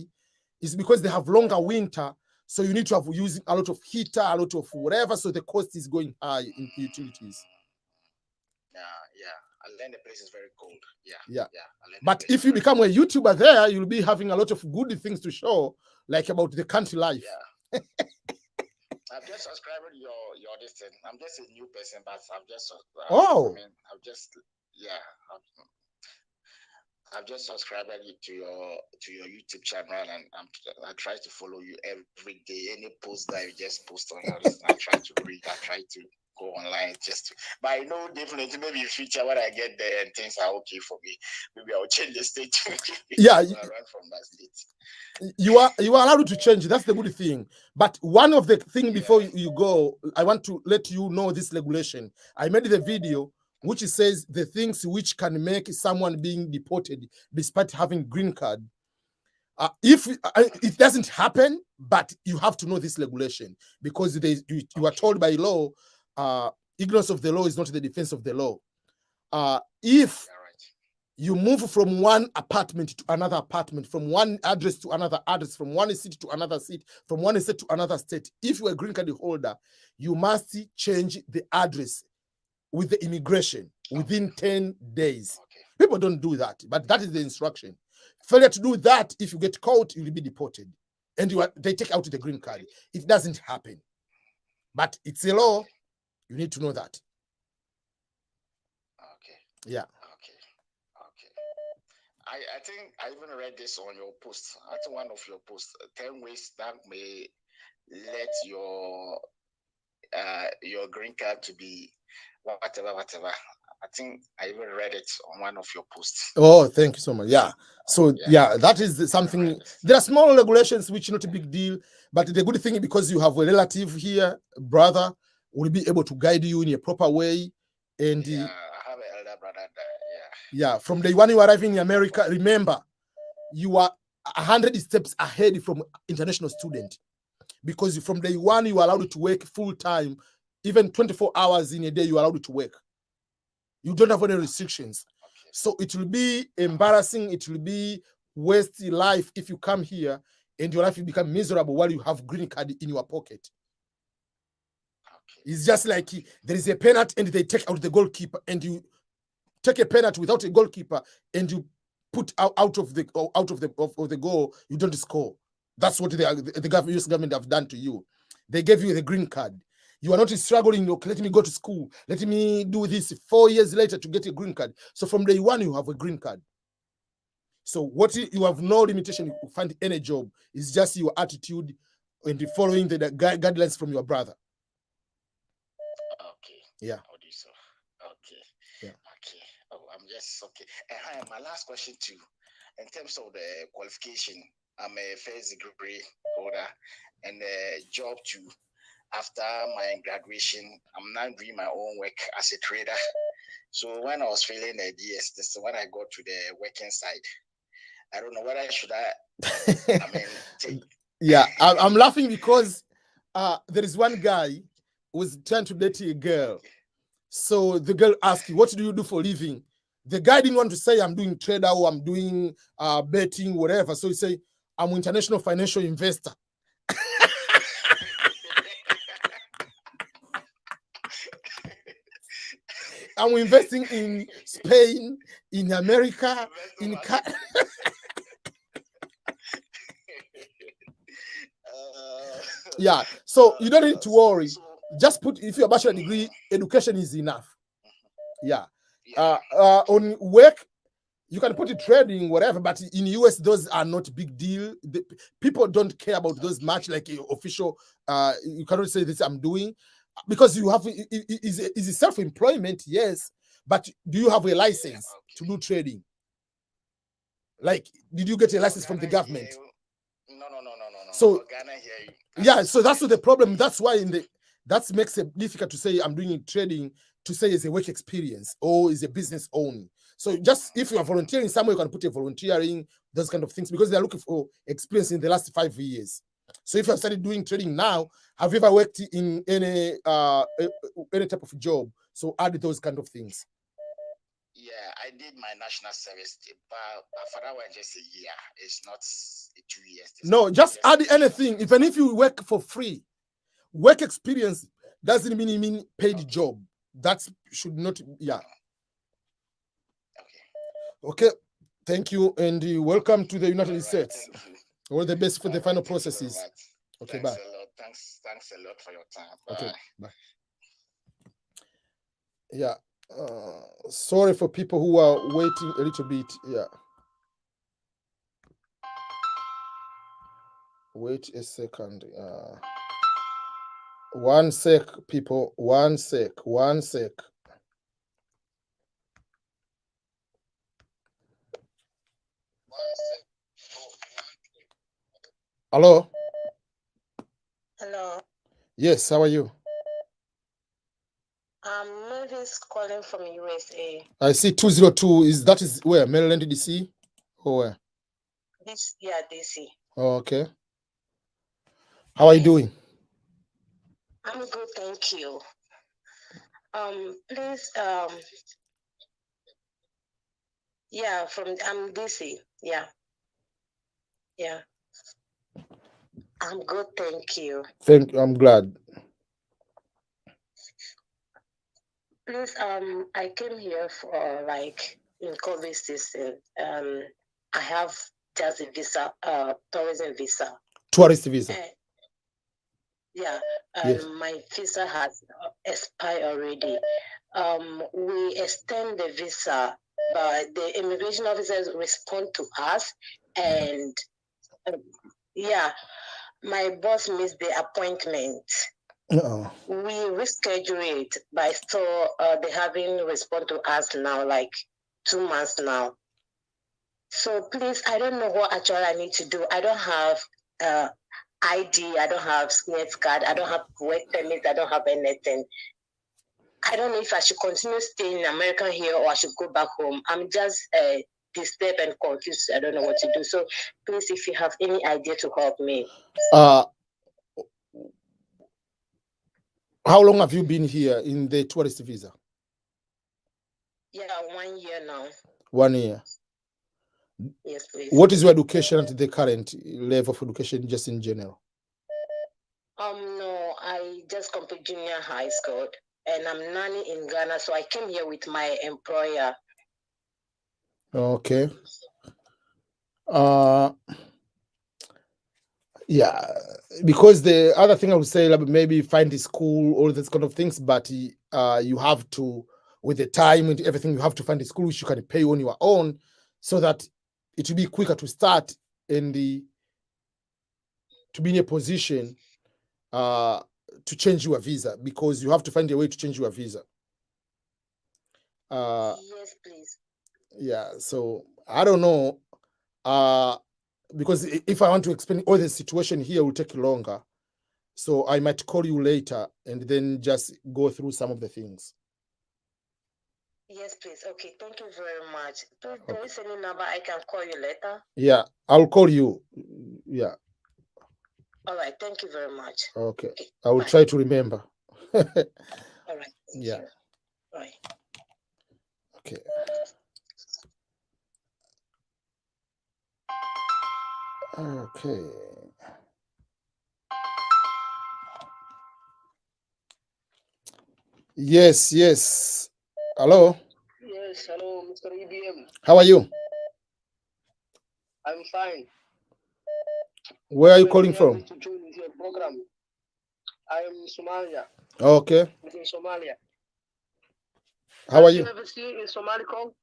Speaker 1: is because they have longer winter. So you need to have using a lot of heater, a lot of whatever. So the cost is going high in utilities.
Speaker 10: I learned the place is very cold.
Speaker 1: Yeah. But if you become a YouTuber there, you'll be having a lot of good things to show, like about the country life.
Speaker 10: Yeah. I've just subscribed to your this thing. I'm just a new person, but I've just I've just subscribed to your YouTube channel, and I try to follow you every day. Any post that you just post on your list, I try to read. I try to go online but I know definitely maybe in future when I get there and things are okay for me, maybe I'll change the state.
Speaker 1: Yeah,
Speaker 10: I run from that state.
Speaker 1: You are allowed to change. That's the good thing. But one of the things before you go, I want to let you know this regulation. I made the video which says the things which can make someone being deported despite having green card. If it doesn't happen, but you have to know this regulation, because you are told by law, ignorance of the law is not the defense of the law. If you move from one apartment to another apartment, from one address to another address, from one city to another city, from one state to another state, if you are a green card holder, you must change the address with the immigration within 10 days. People don't do that, but that is the instruction. Failure to do that, if you get caught, you will be deported, and they take out the green card. It doesn't happen, but it's a law. You need to know that.
Speaker 10: Okay.
Speaker 1: Yeah.
Speaker 10: Okay. I think I even read this on your post. I think one of your posts, 10 ways that may let your green card to be whatever. I think I even read it on one of your posts.
Speaker 1: Oh, thank you so much. Yeah. So that is something. There are small regulations which are not a big deal, but the good thing, because you have a relative here, brother, will be able to guide you in a proper way. And
Speaker 10: I have an elder brother there.
Speaker 1: Yeah. From the one you arrive in America, remember, you are 100 steps ahead from international student, because from day one you are allowed to work full time, even 24 hours in a day you are allowed to work. You don't have any restrictions. So it will be embarrassing. It will be waste life if you come here and your life will become miserable while you have green card in your pocket. It's just like there is a penalty and they take out the goalkeeper, and you take a penalty without a goalkeeper and you put out of the goal, you don't score. That's what the US government have done to you. They gave you the green card. You are not struggling, okay, let me go to school, let me do this 4 years later to get a green card. So from day one, you have a green card. So what you have no limitation to find any job. It's just your attitude and following the guidelines from your brother.
Speaker 10: Okay.
Speaker 1: Yeah.
Speaker 10: I'll do so. Okay.
Speaker 1: Yeah.
Speaker 10: Okay. Oh, I'm just okay. And my last question too, in terms of the qualification, I'm a first degree holder and a job too. After my graduation, I'm now doing my own work as a trader. So when I was failing the DS, this is when I got to the working side. I don't know whether should take.
Speaker 1: Yeah, I'm laughing because there is one guy who was trying to date a girl. So the girl asked, what do you do for a living? The guy didn't want to say I'm doing trader or I'm doing betting, whatever. So he said, I'm an international financial investor. I'm investing in Spain, in America, in yeah. So you don't need to worry. Just put, if your bachelor degree, education is enough. Yeah. On work, you can put it trading, whatever, but in US, those are not big deal. People don't care about those much, like official. You cannot say this I'm doing. Because you have, is it self-employment? Yes. But do you have a license to do trading? Like, did you get a license from the government?
Speaker 10: No.
Speaker 1: So, yeah, so that's the problem. That's why that makes it difficult to say I'm doing trading, to say it's a work experience or is a business only. So just if you are volunteering somewhere, you can put a volunteering, those kind of things, because they're looking for experience in the last 5 years. So if you have started doing trading now, have you ever worked in any type of job? So add those kind of things.
Speaker 10: Yeah, I did my national service, but for that one, just a year. It's not 2 years.
Speaker 1: No, just add anything. Even if you work for free, work experience doesn't mean paid job. That should not. Yeah. Okay, thank you, and welcome to the United States. All the best for the final processes. Okay,
Speaker 10: thanks
Speaker 1: bye.
Speaker 10: A lot. Thanks a lot for your time. Bye.
Speaker 1: Okay, bye. Yeah, sorry for people who are waiting a little bit. Yeah. Wait a second. One sec, people. One sec. Hello?
Speaker 11: Hello.
Speaker 1: Yes, how are you?
Speaker 11: Mavis calling from USA.
Speaker 1: I see 202. That is where? Maryland, DC? Or where?
Speaker 11: DC.
Speaker 1: Oh, okay. How are you doing?
Speaker 11: I'm good, thank you. Please, yeah, I'm DC. Yeah. I'm good, thank you.
Speaker 1: I'm glad.
Speaker 11: Please, I came here for in COVID season. I have just a visa, tourism visa.
Speaker 1: Tourist visa.
Speaker 11: Yeah,
Speaker 1: yes.
Speaker 11: My visa has expired already. We extend the visa, but the immigration officers respond to us, and yeah, my boss missed the appointment.
Speaker 1: Uh-oh.
Speaker 11: We reschedule it, but still they haven't responded to us now, like 2 months now. So please, I don't know what actually I need to do. I don't have ID, I don't have SNET card, I don't have work permit, I don't have anything. I don't know if I should continue staying in America here or I should go back home. I'm just disturbed and confused. I don't know what to do. So please, if you have any idea to help me.
Speaker 1: How long have you been here in the tourist visa?
Speaker 11: Yeah, 1 year now.
Speaker 1: 1 year.
Speaker 11: Yes, please.
Speaker 1: What is your education at the current level of education, just in general?
Speaker 11: No, I just completed junior high school, and I'm nanny in Ghana, so I came here with my employer.
Speaker 1: Okay. Yeah, because the other thing I would say, like, maybe find a school, all this kind of things, but you have to, with the time and everything, you have to find a school which you can pay on your own, so that it will be quicker to start and to be in a position to change your visa, because you have to find a way to change your visa.
Speaker 11: Yes, please.
Speaker 1: Yeah, so I don't know, because if I want to explain all the situation here, it will take longer. So I might call you later and then just go through some of the things.
Speaker 11: Yes, please. Okay, thank you very much. Please, there is any number I can call you later?
Speaker 1: Yeah, I'll call you. Yeah.
Speaker 11: All right, thank you very much.
Speaker 1: Okay. I will try to remember.
Speaker 11: All right. Thank
Speaker 1: yeah.
Speaker 11: You. All right.
Speaker 1: Okay. Okay. Yes. Hello?
Speaker 8: Yes, hello, Mr. EBM.
Speaker 1: How are you?
Speaker 8: I'm fine.
Speaker 1: Where are you calling from?
Speaker 8: To join your program. I am in Somalia.
Speaker 1: Okay.
Speaker 8: In Somalia.
Speaker 1: How are you?
Speaker 8: Have you ever seen in Somali call?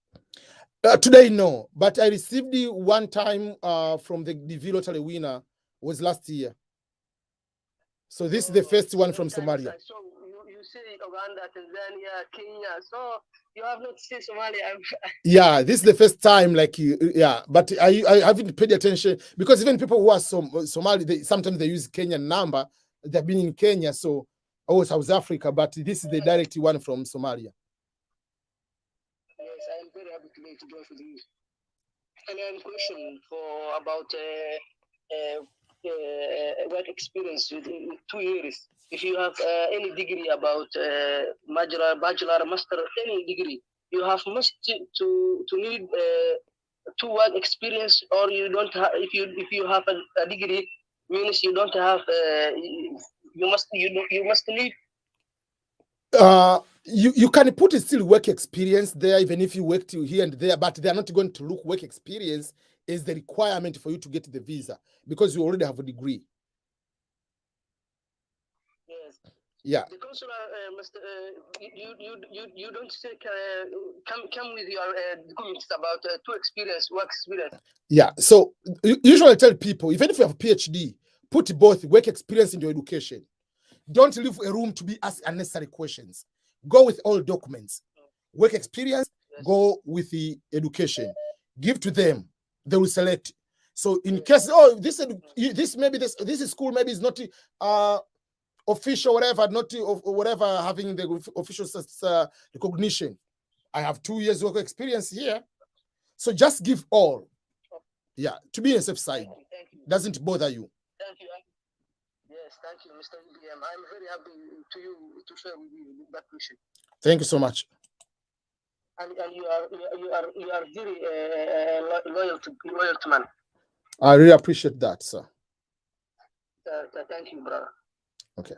Speaker 1: Today, no. But I received the one time from the DVLOTTERY winner was last year. So this is the first one from Somalia.
Speaker 8: So you see Uganda, Tanzania, Kenya. So you have not seen Somalia.
Speaker 1: Yeah, this is the first time, but I haven't paid attention, because even people who are Somali, sometimes they use Kenyan number. They've been in Kenya, so South Africa, but this is the direct one from Somalia.
Speaker 8: Yes, I am very happy to join with you. And I have a question about work experience within 2 years. If you have any degree about bachelor, master, any degree, you have must to need 2 work experience, or you don't have. If you have a degree, means you don't have. You must need.
Speaker 1: You can put still work experience there, even if you worked here and there, but they are not going to look work experience as the requirement for you to get the visa because you already have a degree.
Speaker 12: Yes.
Speaker 1: Yeah.
Speaker 12: The consular must you don't take, come with your documents about work experience.
Speaker 1: Yeah. So usually I tell people, even if you have a PhD, put both work experience in your education. Don't leave a room to be asked unnecessary questions. Go with all documents. Work experience, yes. Go with the education. Give to them. They will select. So in case, oh, this school maybe is not official, whatever, not whatever having the official recognition. I have 2 years work experience here. So just give all. Yeah, to be a safe side.
Speaker 12: Thank you.
Speaker 1: Doesn't bother you.
Speaker 12: Thank you. Yes, thank you, Mr. EBM. I'm very happy to share with you that question.
Speaker 1: Thank you so much.
Speaker 12: And you are very loyal to man.
Speaker 1: I really appreciate that, sir.
Speaker 12: Thank you, brother.
Speaker 1: Okay.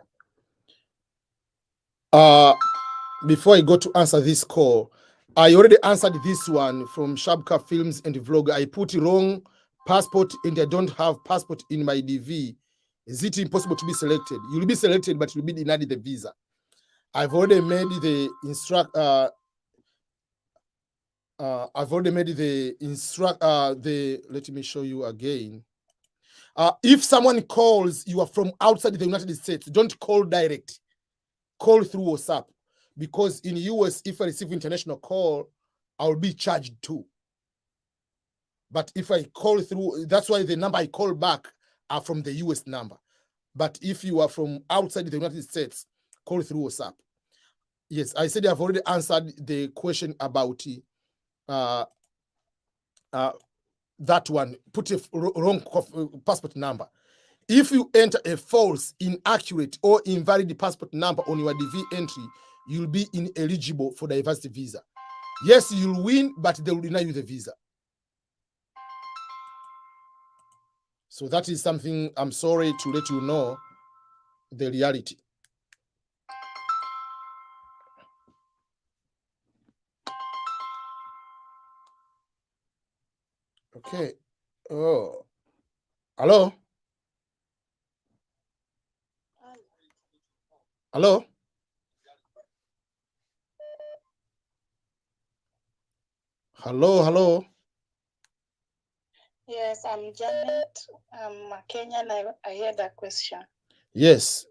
Speaker 1: Before I go to answer this call, I already answered this one from Shabka Films and Vlog. I put wrong passport and I don't have passport in my DV. Is it impossible to be selected? You'll be selected, but you'll be denied the visa. I've already made the let me show you again. If someone calls, you are from outside the United States, don't call direct. Call through WhatsApp. Because in US, if I receive international call, I'll be charged too. But if I call through, that's why the number I call back are from the US number. But if you are from outside the United States, call through WhatsApp. Yes, I said I've already answered the question about that one. Put a wrong passport number. If you enter a false, inaccurate, or invalid passport number on your DV entry, you'll be ineligible for diversity visa. Yes, you'll win, but they will deny you the visa. So that is something I'm sorry to let you know the reality. Okay. Oh. Hello? Hello? Hello?
Speaker 6: Yes, I'm Janet. I'm a Kenyan. I had a question.
Speaker 1: Yes.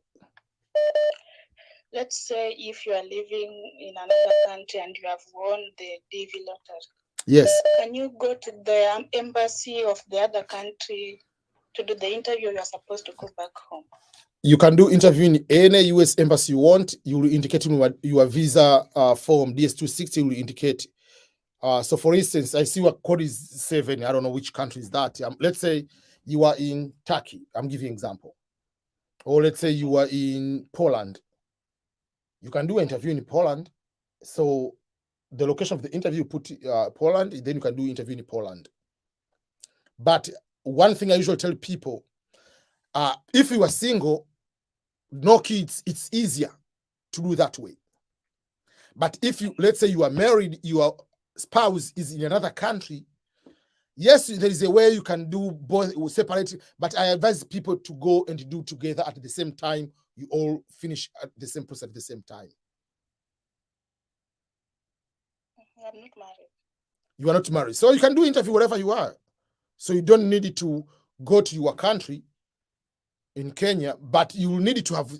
Speaker 6: Let's say if you are living in another country and you have won the DV lottery.
Speaker 1: Yes.
Speaker 6: Can you go to the embassy of the other country to do the interview? You're supposed to go back home.
Speaker 1: You can do interview in any US embassy you want. You will indicate in your visa form, DS-260 will indicate. So for instance, I see what code is 7. I don't know which country is that. Let's say you are in Turkey. I'm giving an example. Or let's say you are in Poland. You can do an interview in Poland. So the location of the interview, put Poland, then you can do interview in Poland. But one thing I usually tell people, if you are single, no kids, it's easier to do that way. But if you, let's say you are married, your spouse is in another country, yes, there is a way you can do both separate, but I advise people to go and do together at the same time. You all finish at the same process at the same time.
Speaker 6: I'm not married.
Speaker 1: You are not married. So you can do interview wherever you are. So you don't need to go to your country in Kenya, but you need to have,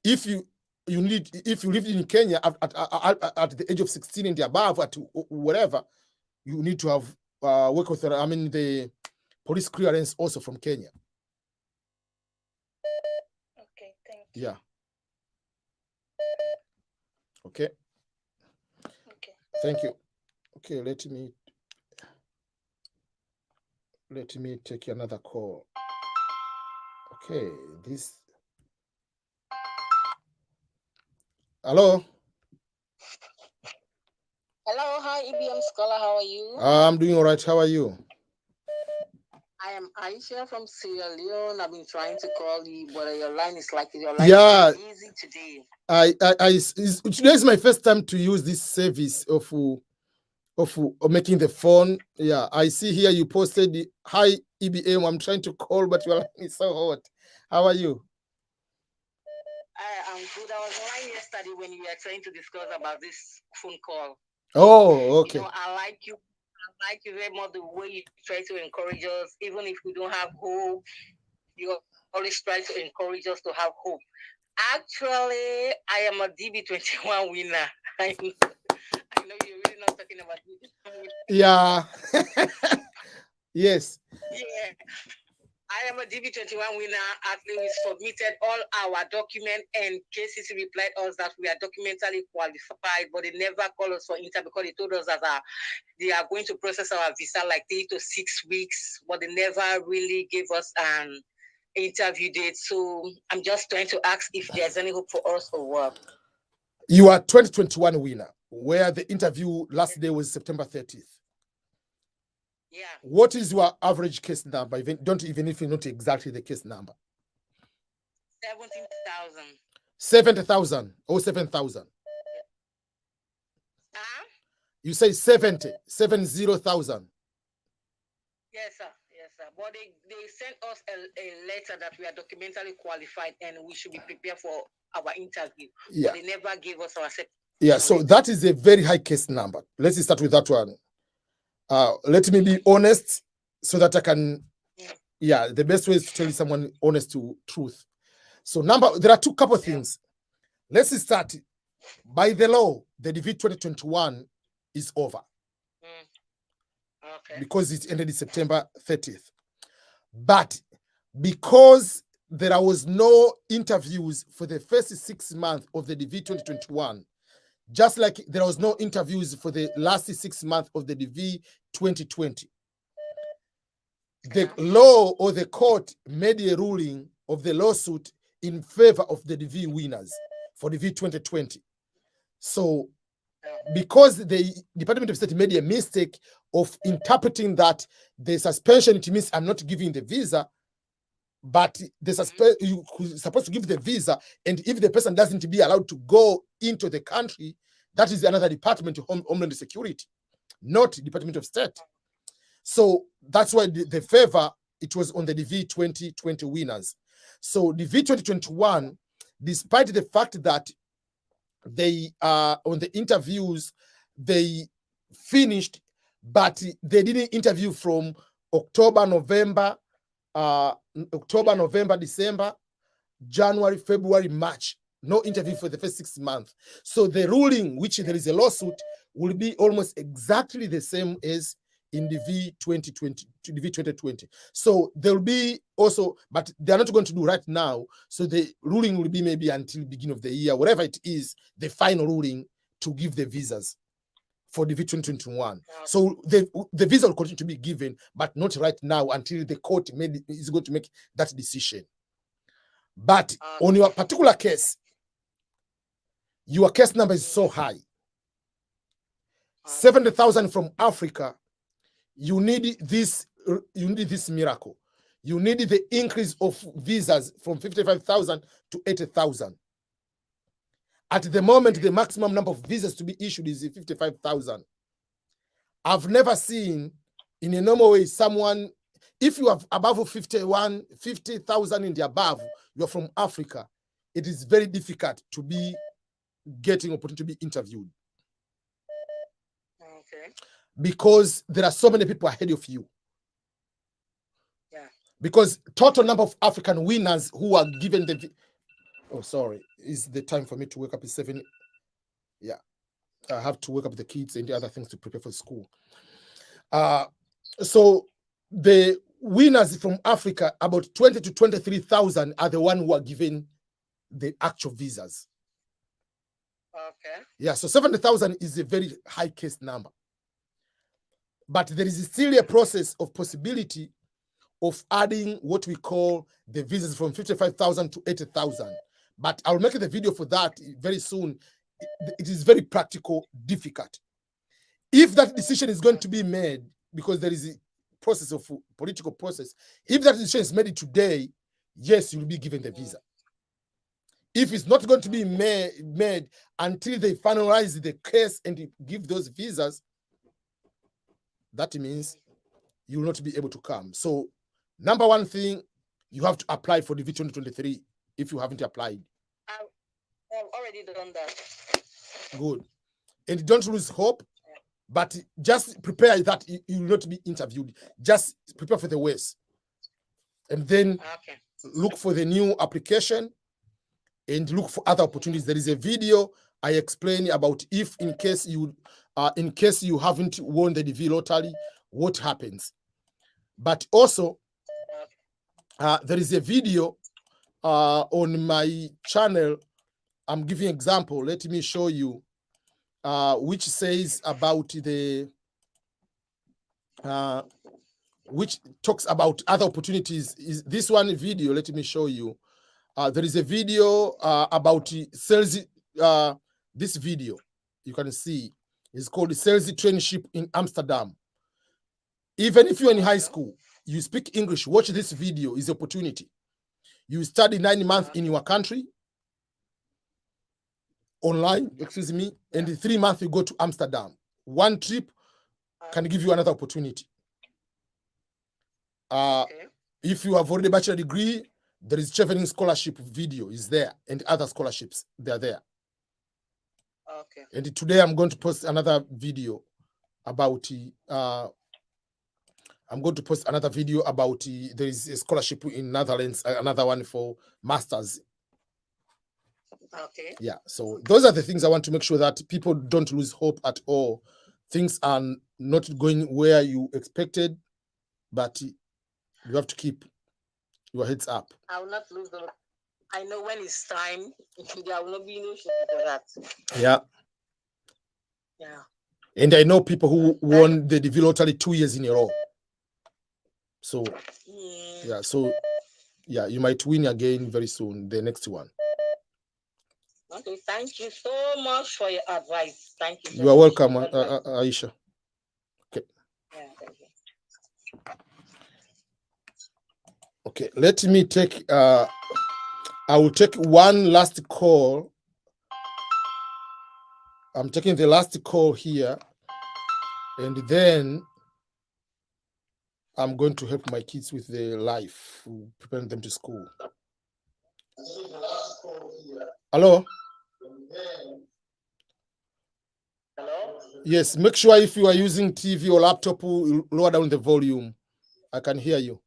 Speaker 1: if you live in Kenya at the age of 16 and above, at whatever, you need to have work with, the police clearance also from Kenya.
Speaker 6: Okay, thank you.
Speaker 1: Yeah. Okay.
Speaker 6: Okay.
Speaker 1: Thank you. Okay, let me take another call. Okay, this. Hello.
Speaker 13: Hello, hi EBM Scholar, how are you?
Speaker 1: I'm doing all right. How are you?
Speaker 13: I am Aisha from Sierra Leone. I've been trying to call you, but your line is busy today.
Speaker 1: Today is my first time to use this service of making the phone. Yeah, I see here you posted, hi EBM, I'm trying to call, but your line is so hot. How are you?
Speaker 13: I'm good. I was online yesterday when you were trying to discuss about this phone call.
Speaker 1: Oh, okay.
Speaker 13: I like you. I like you very much the way you try to encourage us, even if we don't have hope. You always try to encourage us to have hope. Actually, I am a DB21 winner. I know you're really not talking about DB21.
Speaker 1: Yeah. Yes.
Speaker 13: Yeah. I am a DB21 winner. Actually, we submitted all our documents, and cases replied us that we are documentally qualified, but they never called us for interview because they told us that they are going to process our visa like 3 to 6 weeks, but they never really gave us an interview date. So I'm just trying to ask if there's any hope for us or what.
Speaker 1: You are 2021 winner, where the interview last day was September 30th.
Speaker 13: Yeah.
Speaker 1: What is your average case number? Don't even if you know exactly the case number.
Speaker 13: 17,000.
Speaker 1: 70,000 or 7,000? You say 70,000.
Speaker 13: Yes, sir. Yes, sir. But they sent us a letter that we are documentally qualified and we should be prepared for our interview.
Speaker 1: Yeah.
Speaker 13: But they never gave us our second.
Speaker 1: Yeah, so that is a very high case number. Let's start with that one. Let me be honest so that I can, the best way is to tell someone honest to truth. So there are two couple things. Let's start. By the law, the DV 2021 is over.
Speaker 13: Okay.
Speaker 1: Because it ended in September 30th. But because there was no interviews for the first 6 months of the DV 2021, just like there was no interviews for the last 6 months of the DV 2020. The law or the court made a ruling of the lawsuit in favor of the DV winners for DV 2020. So because the Department of State made a mistake of interpreting that the suspension, it means I'm not giving the visa, but you're supposed to give the visa, and if the person doesn't be allowed to go into the country, that is another department of Homeland Security, not Department of State. So that's why the favor, it was on the DV 2020 winners. So DV 2021, despite the fact that they on the interviews, they finished, but they didn't interview from October, November, December, January, February, March. No interview for the first 6 months. So the ruling, which there is a lawsuit, will be almost exactly the same as in the DV 2020. So there will be also, but they are not going to do right now. So the ruling will be maybe until the beginning of the year, whatever it is, the final ruling to give the visas for DV 2021. So the visa will continue to be given, but not right now until the court is going to make that decision. But on your particular case, your case number is so high. 70,000 from Africa. You need this miracle. You need the increase of visas from 55,000 to 80,000. At the moment, the maximum number of visas to be issued is 55,000. I've never seen in a normal way someone, if you have above 50,000 in the above, you're from Africa, it is very difficult to be getting opportunity to be interviewed.
Speaker 13: Okay.
Speaker 1: Because there are so many people ahead of you.
Speaker 13: Yeah.
Speaker 1: Because total number of African winners who are given the... Oh, sorry. Is the time for me to wake up at 7? Yeah. I have to wake up the kids and the other things to prepare for school. So the winners from Africa, about 20 to 23,000 are the ones who are given the actual visas.
Speaker 13: Okay.
Speaker 1: Yeah, so 70,000 is a very high case number. But there is still a process of possibility of adding what we call the visas from 55,000 to 80,000. But I'll make the video for that very soon. It is very practical, difficult. If that decision is going to be made, because there is process of political process. If that decision is made today, yes, you will be given the visa. If it's not going to be made until they finalize the case and give those visas, that means you will not be able to come. So, number one thing, you have to apply for the V2023 if you haven't applied.
Speaker 13: I've already done that.
Speaker 1: Good. And don't lose hope, but just prepare that you will not be interviewed. Just prepare for the worst. And then look for the new application and look for other opportunities. There is a video I explain about if in case you haven't won the DV lottery, what happens. But also, there is a video on my channel. I'm giving an example. Let me show you, which says about which talks about other opportunities. Is this one video? Let me show you. There is a video about sales. This video you can see is called Sales Traineeship in Amsterdam. Even if you're in high school, you speak English, watch this video. Is opportunity. You study 9 months in your country online, excuse me, and in 3 months you go to Amsterdam. One trip can give you another opportunity. If you have already a bachelor degree, there is traveling scholarship video is there, and other scholarships, they are there.
Speaker 13: Okay.
Speaker 1: And today I'm going to post another video about there is a scholarship in Netherlands, another one for masters.
Speaker 13: Okay.
Speaker 1: Yeah, so those are the things I want to make sure that people don't lose hope at all. Things are not going where you expected, but you have to keep your heads up.
Speaker 13: I will not lose the. I know when it's time, there will not be no shit for that.
Speaker 1: Yeah.
Speaker 13: Yeah.
Speaker 1: And I know people who won the DV lottery 2 years in a row. So, yeah, so, yeah, you might win again very soon, the next one.
Speaker 13: Okay, thank you so much for your advice. Thank you.
Speaker 1: You are welcome, Aisha. Okay.
Speaker 13: Yeah, thank you.
Speaker 1: Okay, let me take, I will take one last call. I'm taking the last call here, and then I'm going to help my kids with their life, preparing them to school. Hello?
Speaker 9: Hello?
Speaker 1: Yes, make sure if you are using TV or laptop, lower down the volume. I can hear you.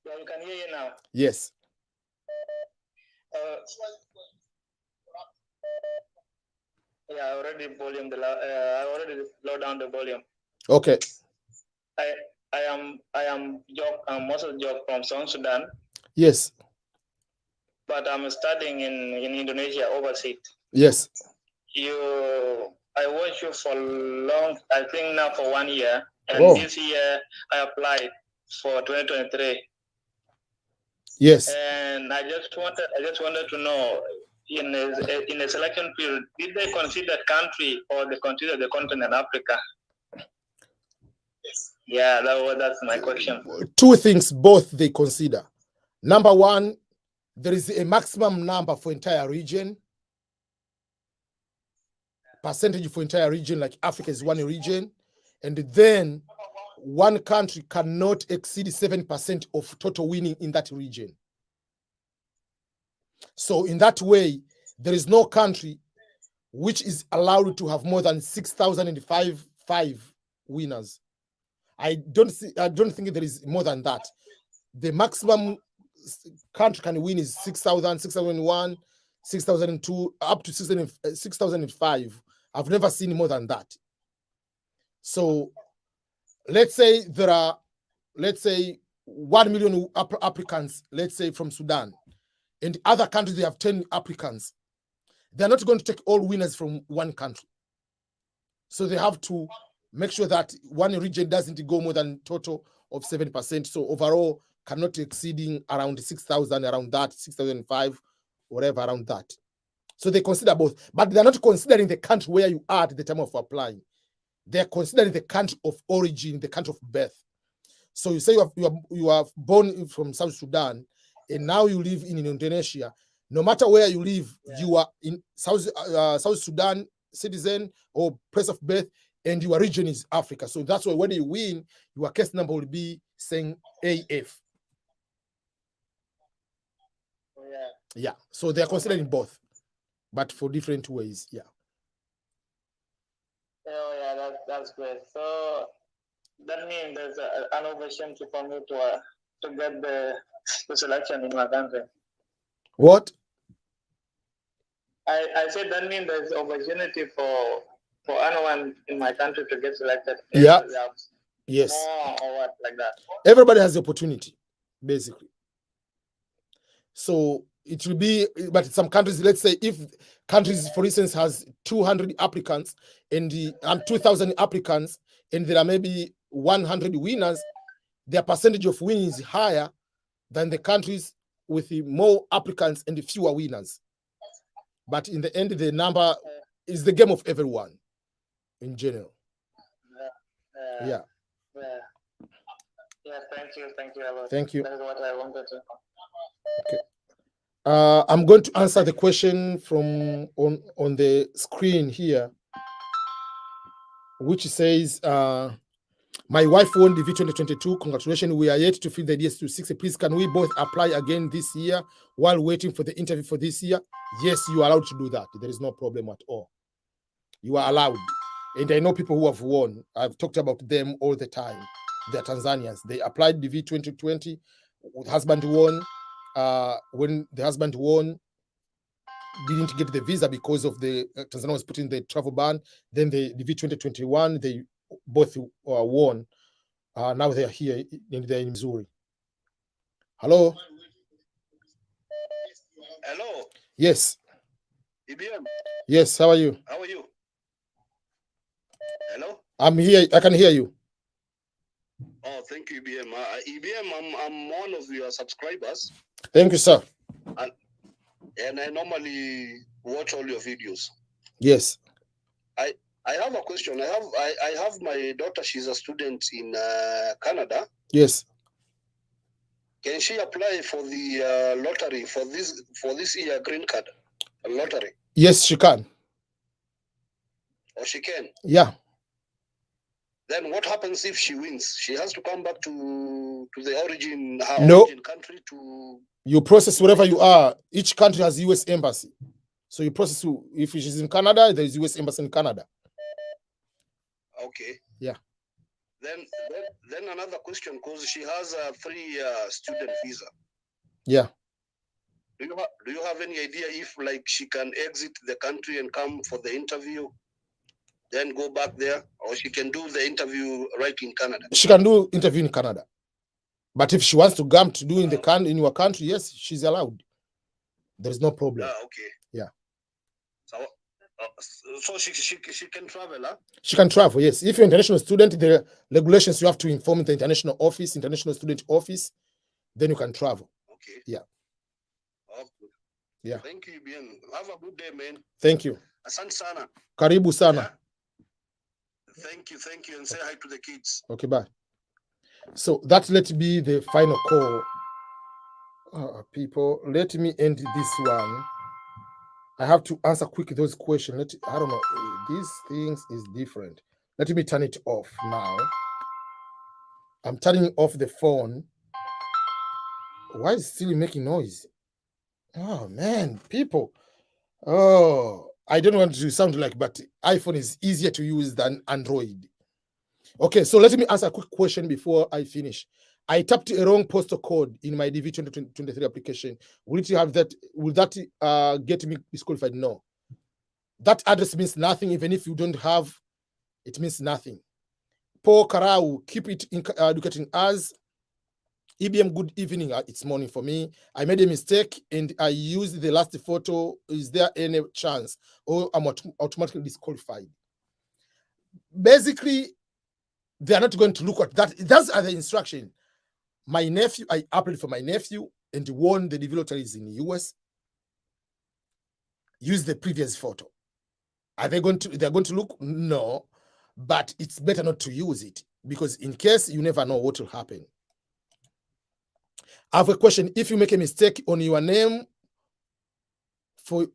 Speaker 9: Yeah, you can hear you now.
Speaker 1: Yes.
Speaker 9: Yeah, I already low down the volume.
Speaker 1: Okay.
Speaker 9: I am Moses Job from South Sudan.
Speaker 1: Yes.
Speaker 9: But I'm studying in Indonesia overseas.
Speaker 1: Yes.
Speaker 9: I watched you for long, I think now for 1 year. And this year I applied for 2023.
Speaker 1: Yes.
Speaker 9: And I just wanted to know, in a selection period, did they consider country or they consider the continent Africa? Yeah, that's my question.
Speaker 1: Two things, both they consider. Number one, there is a maximum number for entire region. Percentage for entire region, like Africa is one region. And then one country cannot exceed 7% of total winning in that region. So in that way, there is no country which is allowed to have more than 6,005 winners. I don't think there is more than that. The maximum country can win is 6,000, 6,001, 6,002, up to 6,005. I've never seen more than that. So let's say there are, 1 million applicants, let's say from Sudan, and other countries, they have 10 applicants. They're not going to take all winners from one country. So they have to make sure that one region doesn't go more than total of 7%. So overall, cannot exceeding around 6,000, around that, 6,005, whatever, around that. So they consider both, but they're not considering the country where you are at the time of applying. they're considering the country of origin, the country of birth. So you say you are born from South Sudan, and now you live in Indonesia. No matter where you live, you are in South Sudan citizen or place of birth, and your region is Africa. So that's why when you win, your case number will be saying AF. Yeah. So they're considering both, but for different ways. Yeah.
Speaker 9: Oh yeah, that's great. So that means there's an opportunity for me to get the selection in my country.
Speaker 1: What?
Speaker 9: I said that means there's opportunity for anyone in my country to get selected.
Speaker 1: Yeah. Yes.
Speaker 9: Or what, like that.
Speaker 1: Everybody has the opportunity, basically. So it will be, but some countries, let's say if countries, for instance, has 200 applicants and 2,000 applicants, and there are maybe 100 winners, their percentage of winning is higher than the countries with the more applicants and the fewer winners. But in the end, the number is the game of everyone in general. Yeah.
Speaker 9: Yeah, thank you.
Speaker 1: Thank you.
Speaker 9: That's what I wanted to know.
Speaker 1: Okay. I'm going to answer the question from on the screen here, which says, my wife won DV 2022. Congratulations. We are yet to fill the DS260. Please, can we both apply again this year while waiting for the interview for this year? Yes, you are allowed to do that. There is no problem at all. You are allowed. And I know people who have won. I've talked about them all the time. They're Tanzanians. They applied DV 2020. Husband won. When the husband won, didn't get the visa because of the Tanzania was putting the travel ban. Then the DV 2021, they both won. Now they are here and they're in Missouri. Hello.
Speaker 14: Hello.
Speaker 1: Yes.
Speaker 14: EBM.
Speaker 1: Yes. How are you?
Speaker 14: How are you? Hello.
Speaker 1: I'm here. I can hear you.
Speaker 14: Oh, thank you, EBM. EBM, I'm one of your subscribers.
Speaker 1: Thank you, sir.
Speaker 14: And I normally watch all your videos.
Speaker 1: Yes.
Speaker 14: I have a question. I have my daughter. She's a student in Canada.
Speaker 1: Yes.
Speaker 14: Can she apply for the lottery for this year green card lottery?
Speaker 1: Yes, she can.
Speaker 14: Or she can.
Speaker 1: Yeah.
Speaker 14: Then what happens if she wins? She has to come back to the origin, origin country to.
Speaker 1: You process wherever you are. Each country has U.S. embassy. So you process. If she's in Canada, there is U.S. embassy in Canada.
Speaker 14: Okay.
Speaker 1: Yeah.
Speaker 14: Then another question, because she has a 3-year student visa.
Speaker 1: Yeah.
Speaker 14: Do you have any idea if like she can exit the country and come for the interview, then go back there, or she can do the interview right in Canada?
Speaker 1: She can do interview in Canada, but if she wants to come to do in your country, yes, she's allowed. There is no problem.
Speaker 14: Okay.
Speaker 1: Yeah.
Speaker 14: So she can travel, huh?
Speaker 1: She can travel, yes. If you're an international student, the regulations you have to inform the international office, international student office, then you can travel.
Speaker 14: Okay.
Speaker 1: Yeah.
Speaker 14: Oh, good.
Speaker 1: Yeah.
Speaker 14: Thank you, Ben. Have a good day, man.
Speaker 1: Thank you.
Speaker 14: Asante sana.
Speaker 1: Karibu sana.
Speaker 14: Yeah. Thank you, and say hi to the kids.
Speaker 1: Okay, bye. So that let be the final call. People, let me end this one. I have to answer quick those questions. I don't know. These things is different. Let me turn it off now. I'm turning off the phone. Why is it still making noise? Oh man, people. Oh, I don't want to sound like, but iPhone is easier to use than Android. Okay, so let me answer a quick question before I finish. I tapped a wrong postal code in my DV 2023 application. Will it have that? Will that get me disqualified? No. That address means nothing. Even if you don't have, it means nothing. Paul Karau, keep it educating us. EBM, good evening. It's morning for me. I made a mistake and I used the last photo. Is there any chance? Or I'm automatically disqualified? Basically, they are not going to look at that. That's the instruction. My nephew, I applied for my nephew and won the DVLOTTERYs in the US. Use the previous photo. Are they going to? They're going to look? No. but it's better not to use it because in case you never know what will happen. I have a question. If you make a mistake on your name for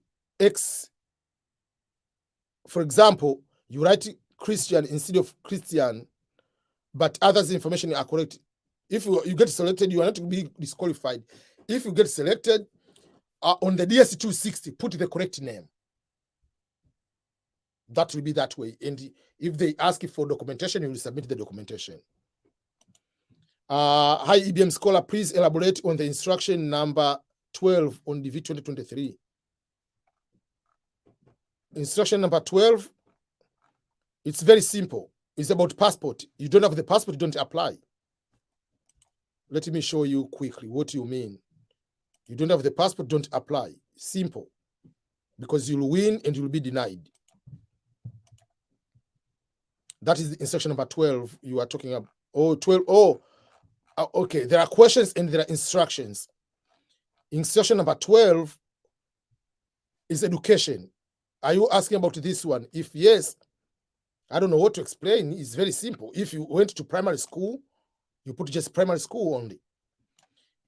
Speaker 1: example, you write Christian instead of Christian, but others' information are correct. If you get selected, you are not to be disqualified. If you get selected on the DSC 260, put the correct name. That will be that way. And if they ask you for documentation, you will submit the documentation. Hi, EBM Scholar, please elaborate on the instruction number 12 on DV 2023. Instruction number 12, it's very simple. It's about passport. You don't have the passport, you don't apply. Let me show you quickly what you mean. You don't have the passport, don't apply. Simple. Because you'll win and you'll be denied. That is the instruction number 12 you are talking about. Oh, 12. Oh, okay. There are questions and there are instructions. Instruction number 12 is education. Are you asking about this one? If yes, I don't know what to explain. It's very simple. If you went to primary school, you put just primary school only.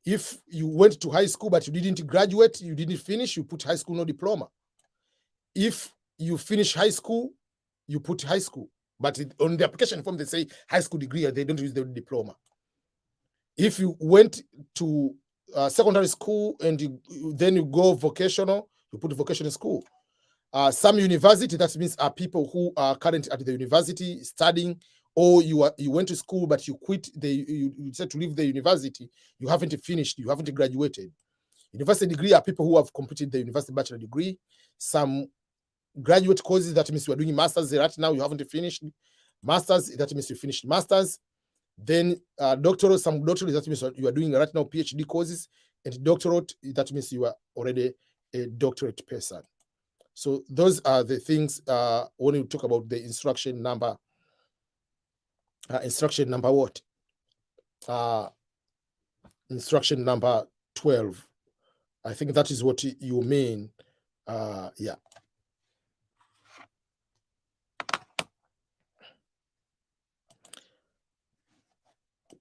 Speaker 1: If you went to high school but you didn't graduate, you didn't finish, you put high school, no diploma. If you finish high school, you put high school. But on the application form, they say high school degree, and they don't use the diploma. If you went to secondary school and then you go vocational, you put vocational school. Some university, that means are people who are currently at the university studying, or you went to school but you quit, you decided to leave the university, you haven't finished, you haven't graduated. University degree are people who have completed the university bachelor degree. Some graduate courses, that means you are doing masters right now, you haven't finished. Masters, that means you finished masters. Then doctoral, some doctorate, that means you are doing right now PhD courses, and doctorate, that means you are already a doctorate person. So those are the things when you talk about the instruction number. Instruction number what? Instruction number 12. I think that is what you mean. Yeah.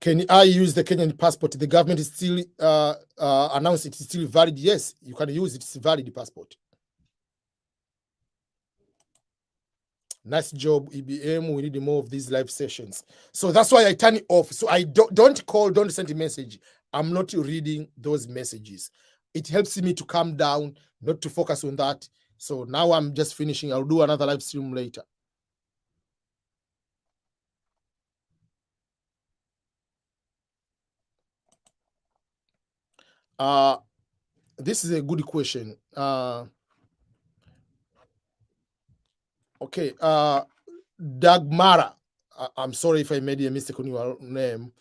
Speaker 1: Can I use the Kenyan passport? The government is still announced it's still valid. Yes, you can use it. It's a valid passport. Nice job, EBM. We need more of these live sessions. So that's why I turn it off. So I don't call, don't send a message. I'm not reading those messages. It helps me to calm down, not to focus on that. So now I'm just finishing. I'll do another live stream later. This is a good question. Okay, Dagmara, I'm sorry if I made a mistake on your name.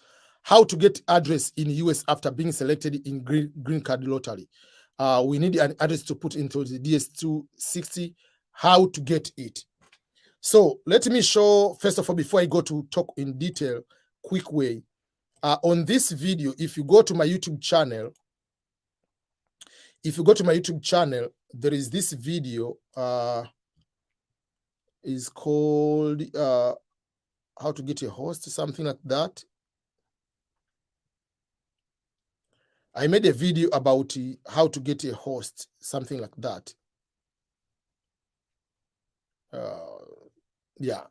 Speaker 1: How to get address in US after being selected in green card lottery? We need an address to put into the DS260. How to get it? So let me show, first of all, before I go to talk in detail, quick way. On this video, if you go to my YouTube channel, there is this video. Is called how to get a host, something like that. I made a video about how to get a host, something like that. Yeah.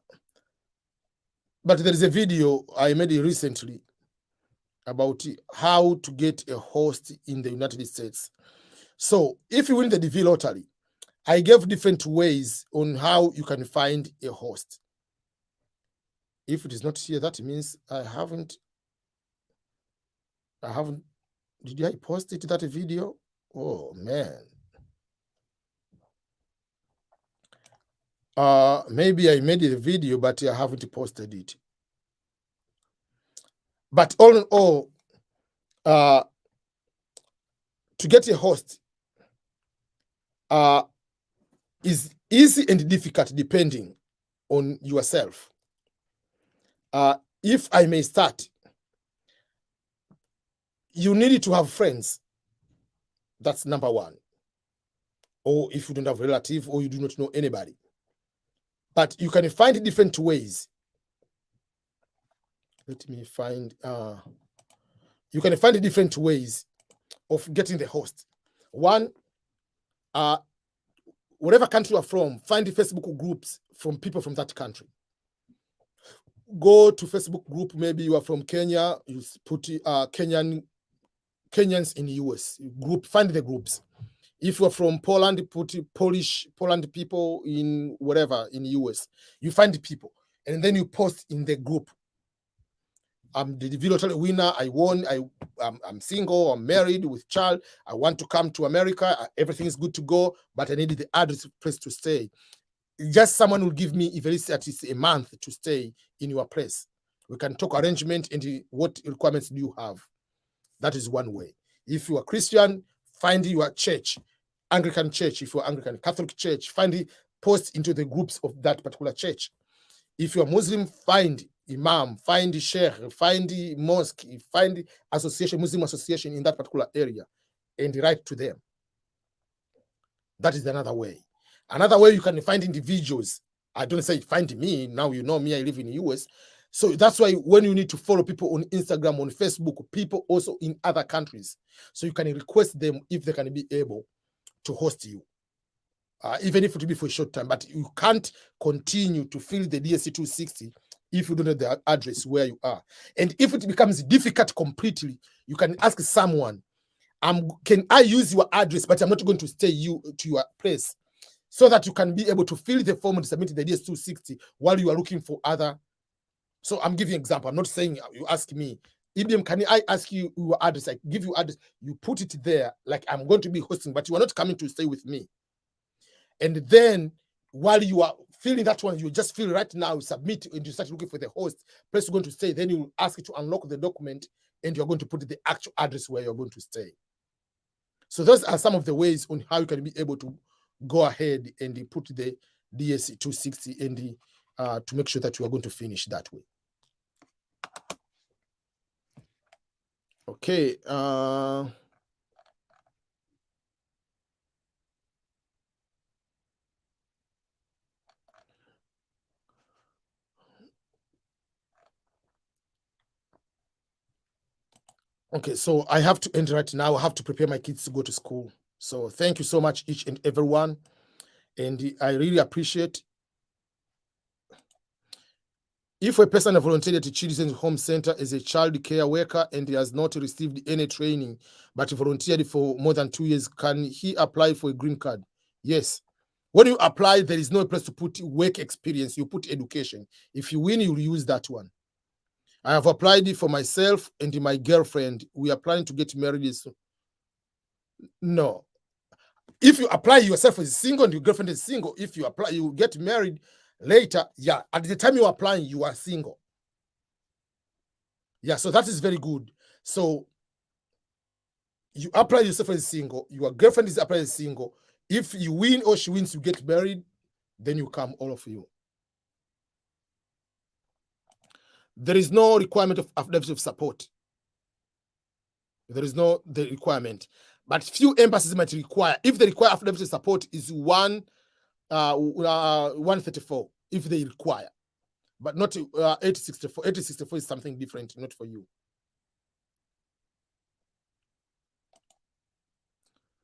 Speaker 1: But there is a video I made recently about how to get a host in the United States. So if you win the DV lottery, I gave different ways on how you can find a host. If it is not here, that means I haven't, did I post it, that video? Oh, man. Maybe I made a video, but I haven't posted it. But all in all, to get a host is easy and difficult depending on yourself. If I may start, you need to have friends. That's number one. Or if you don't have a relative or you do not know anybody. But you can find different ways. Let me find, you can find different ways of getting the host. One, whatever country you are from, find the Facebook groups from people from that country. Go to Facebook group, maybe you are from Kenya, you put Kenyans in the US group, find the groups. If you're from Poland, put Poland people in whatever, in the US. You find the people, and then you post in the group. I'm the DVLOTTERY winner, I won, I'm single, I'm married with child, I want to come to America, everything is good to go, but I need the address place to stay. Just someone will give me, if at least a month to stay in your place. We can talk arrangement and what requirements do you have. That is one way. If you are Christian, find your church, Anglican church. If you are Anglican, Catholic church, find the post into the groups of that particular church. If you are Muslim, find imam, find the sheikh, find the mosque, find the association, Muslim association in that particular area, and write to them. That is another way. Another way you can find individuals. I don't say find me. Now you know me, I live in the US. So that's why when you need to follow people on Instagram, on Facebook, people also in other countries. So you can request them if they can be able to host you. Even if it will be for a short time, but you can't continue to fill the DSC 260 if you don't know the address where you are. And if it becomes difficult completely, you can ask someone, can I use your address, but I'm not going to stay to your place, so that you can be able to fill the form and submit the DSC 260 while you are looking for other. So I'm giving an example. I'm not saying you ask me, EBM, can I ask you your address? I give you address, you put it there, like I'm going to be hosting, but you are not coming to stay with me. And then while you are filling that one, you just fill right now, you submit, and you start looking for the host, place you're going to stay, then you ask it to unlock the document, and you're going to put the actual address where you're going to stay. So those are some of the ways on how you can be able to go ahead and put the DSC 260 and to make sure that you are going to finish that way. Okay. Okay, so I have to end right now. I have to prepare my kids to go to school. So thank you so much, each and everyone. And I really appreciate. If a person volunteered at a children's home center as a child care worker and he has not received any training, but volunteered for more than 2 years, can he apply for a green card? Yes. When you apply, there is no place to put work experience. You put education. If you win, you'll use that one. I have applied for myself and my girlfriend. We are planning to get married soon. No. If you apply yourself as single and your girlfriend is single, if you apply, you get married later. Yeah, at the time you're applying, you are single. Yeah, so that is very good. So you apply yourself as single, your girlfriend is applied as single. If you win or she wins, you get married, then you come, all of you. There is no requirement of affidavit of support. There is no the requirement. But few embassies might require. If they require affidavit of support, is 134 if they require, but not 8064. 8064 is something different, not for you.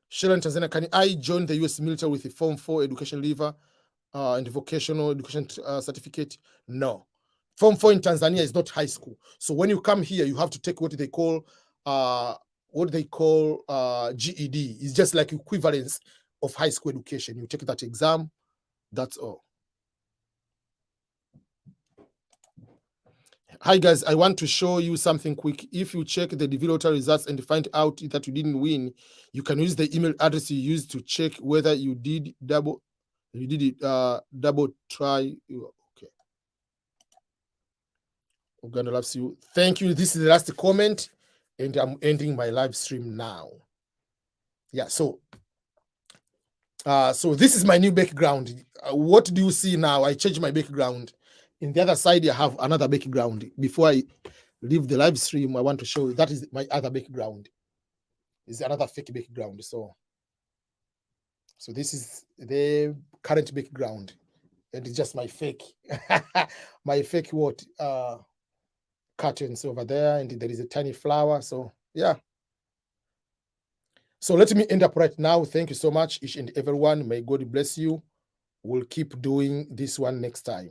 Speaker 1: Sharon Tanzania, can I join the US military with a Form 4 education leaver and vocational education certificate? No. Form 4 in Tanzania is not high school. So when you come here, you have to take what they call GED. It's just like equivalence of high school education. You take that exam, that's all. Hi guys, I want to show you something quick. If you check the DVLOTTERY results and find out that you didn't win, you can use the email address you used to check whether you did double try. Okay. Uganda loves you. Thank you. This is the last comment, and I'm ending my live stream now. Yeah, so this is my new background. What do you see now? I changed my background. In the other side, I have another background. Before I leave the live stream, I want to show you that is my other background. It's another fake background. So this is the current background. and it's just my fake, my fake curtains over there, and there is a tiny flower. So yeah. So let me end up right now. Thank you so much, each and everyone. May God bless you. We'll keep doing this one next time.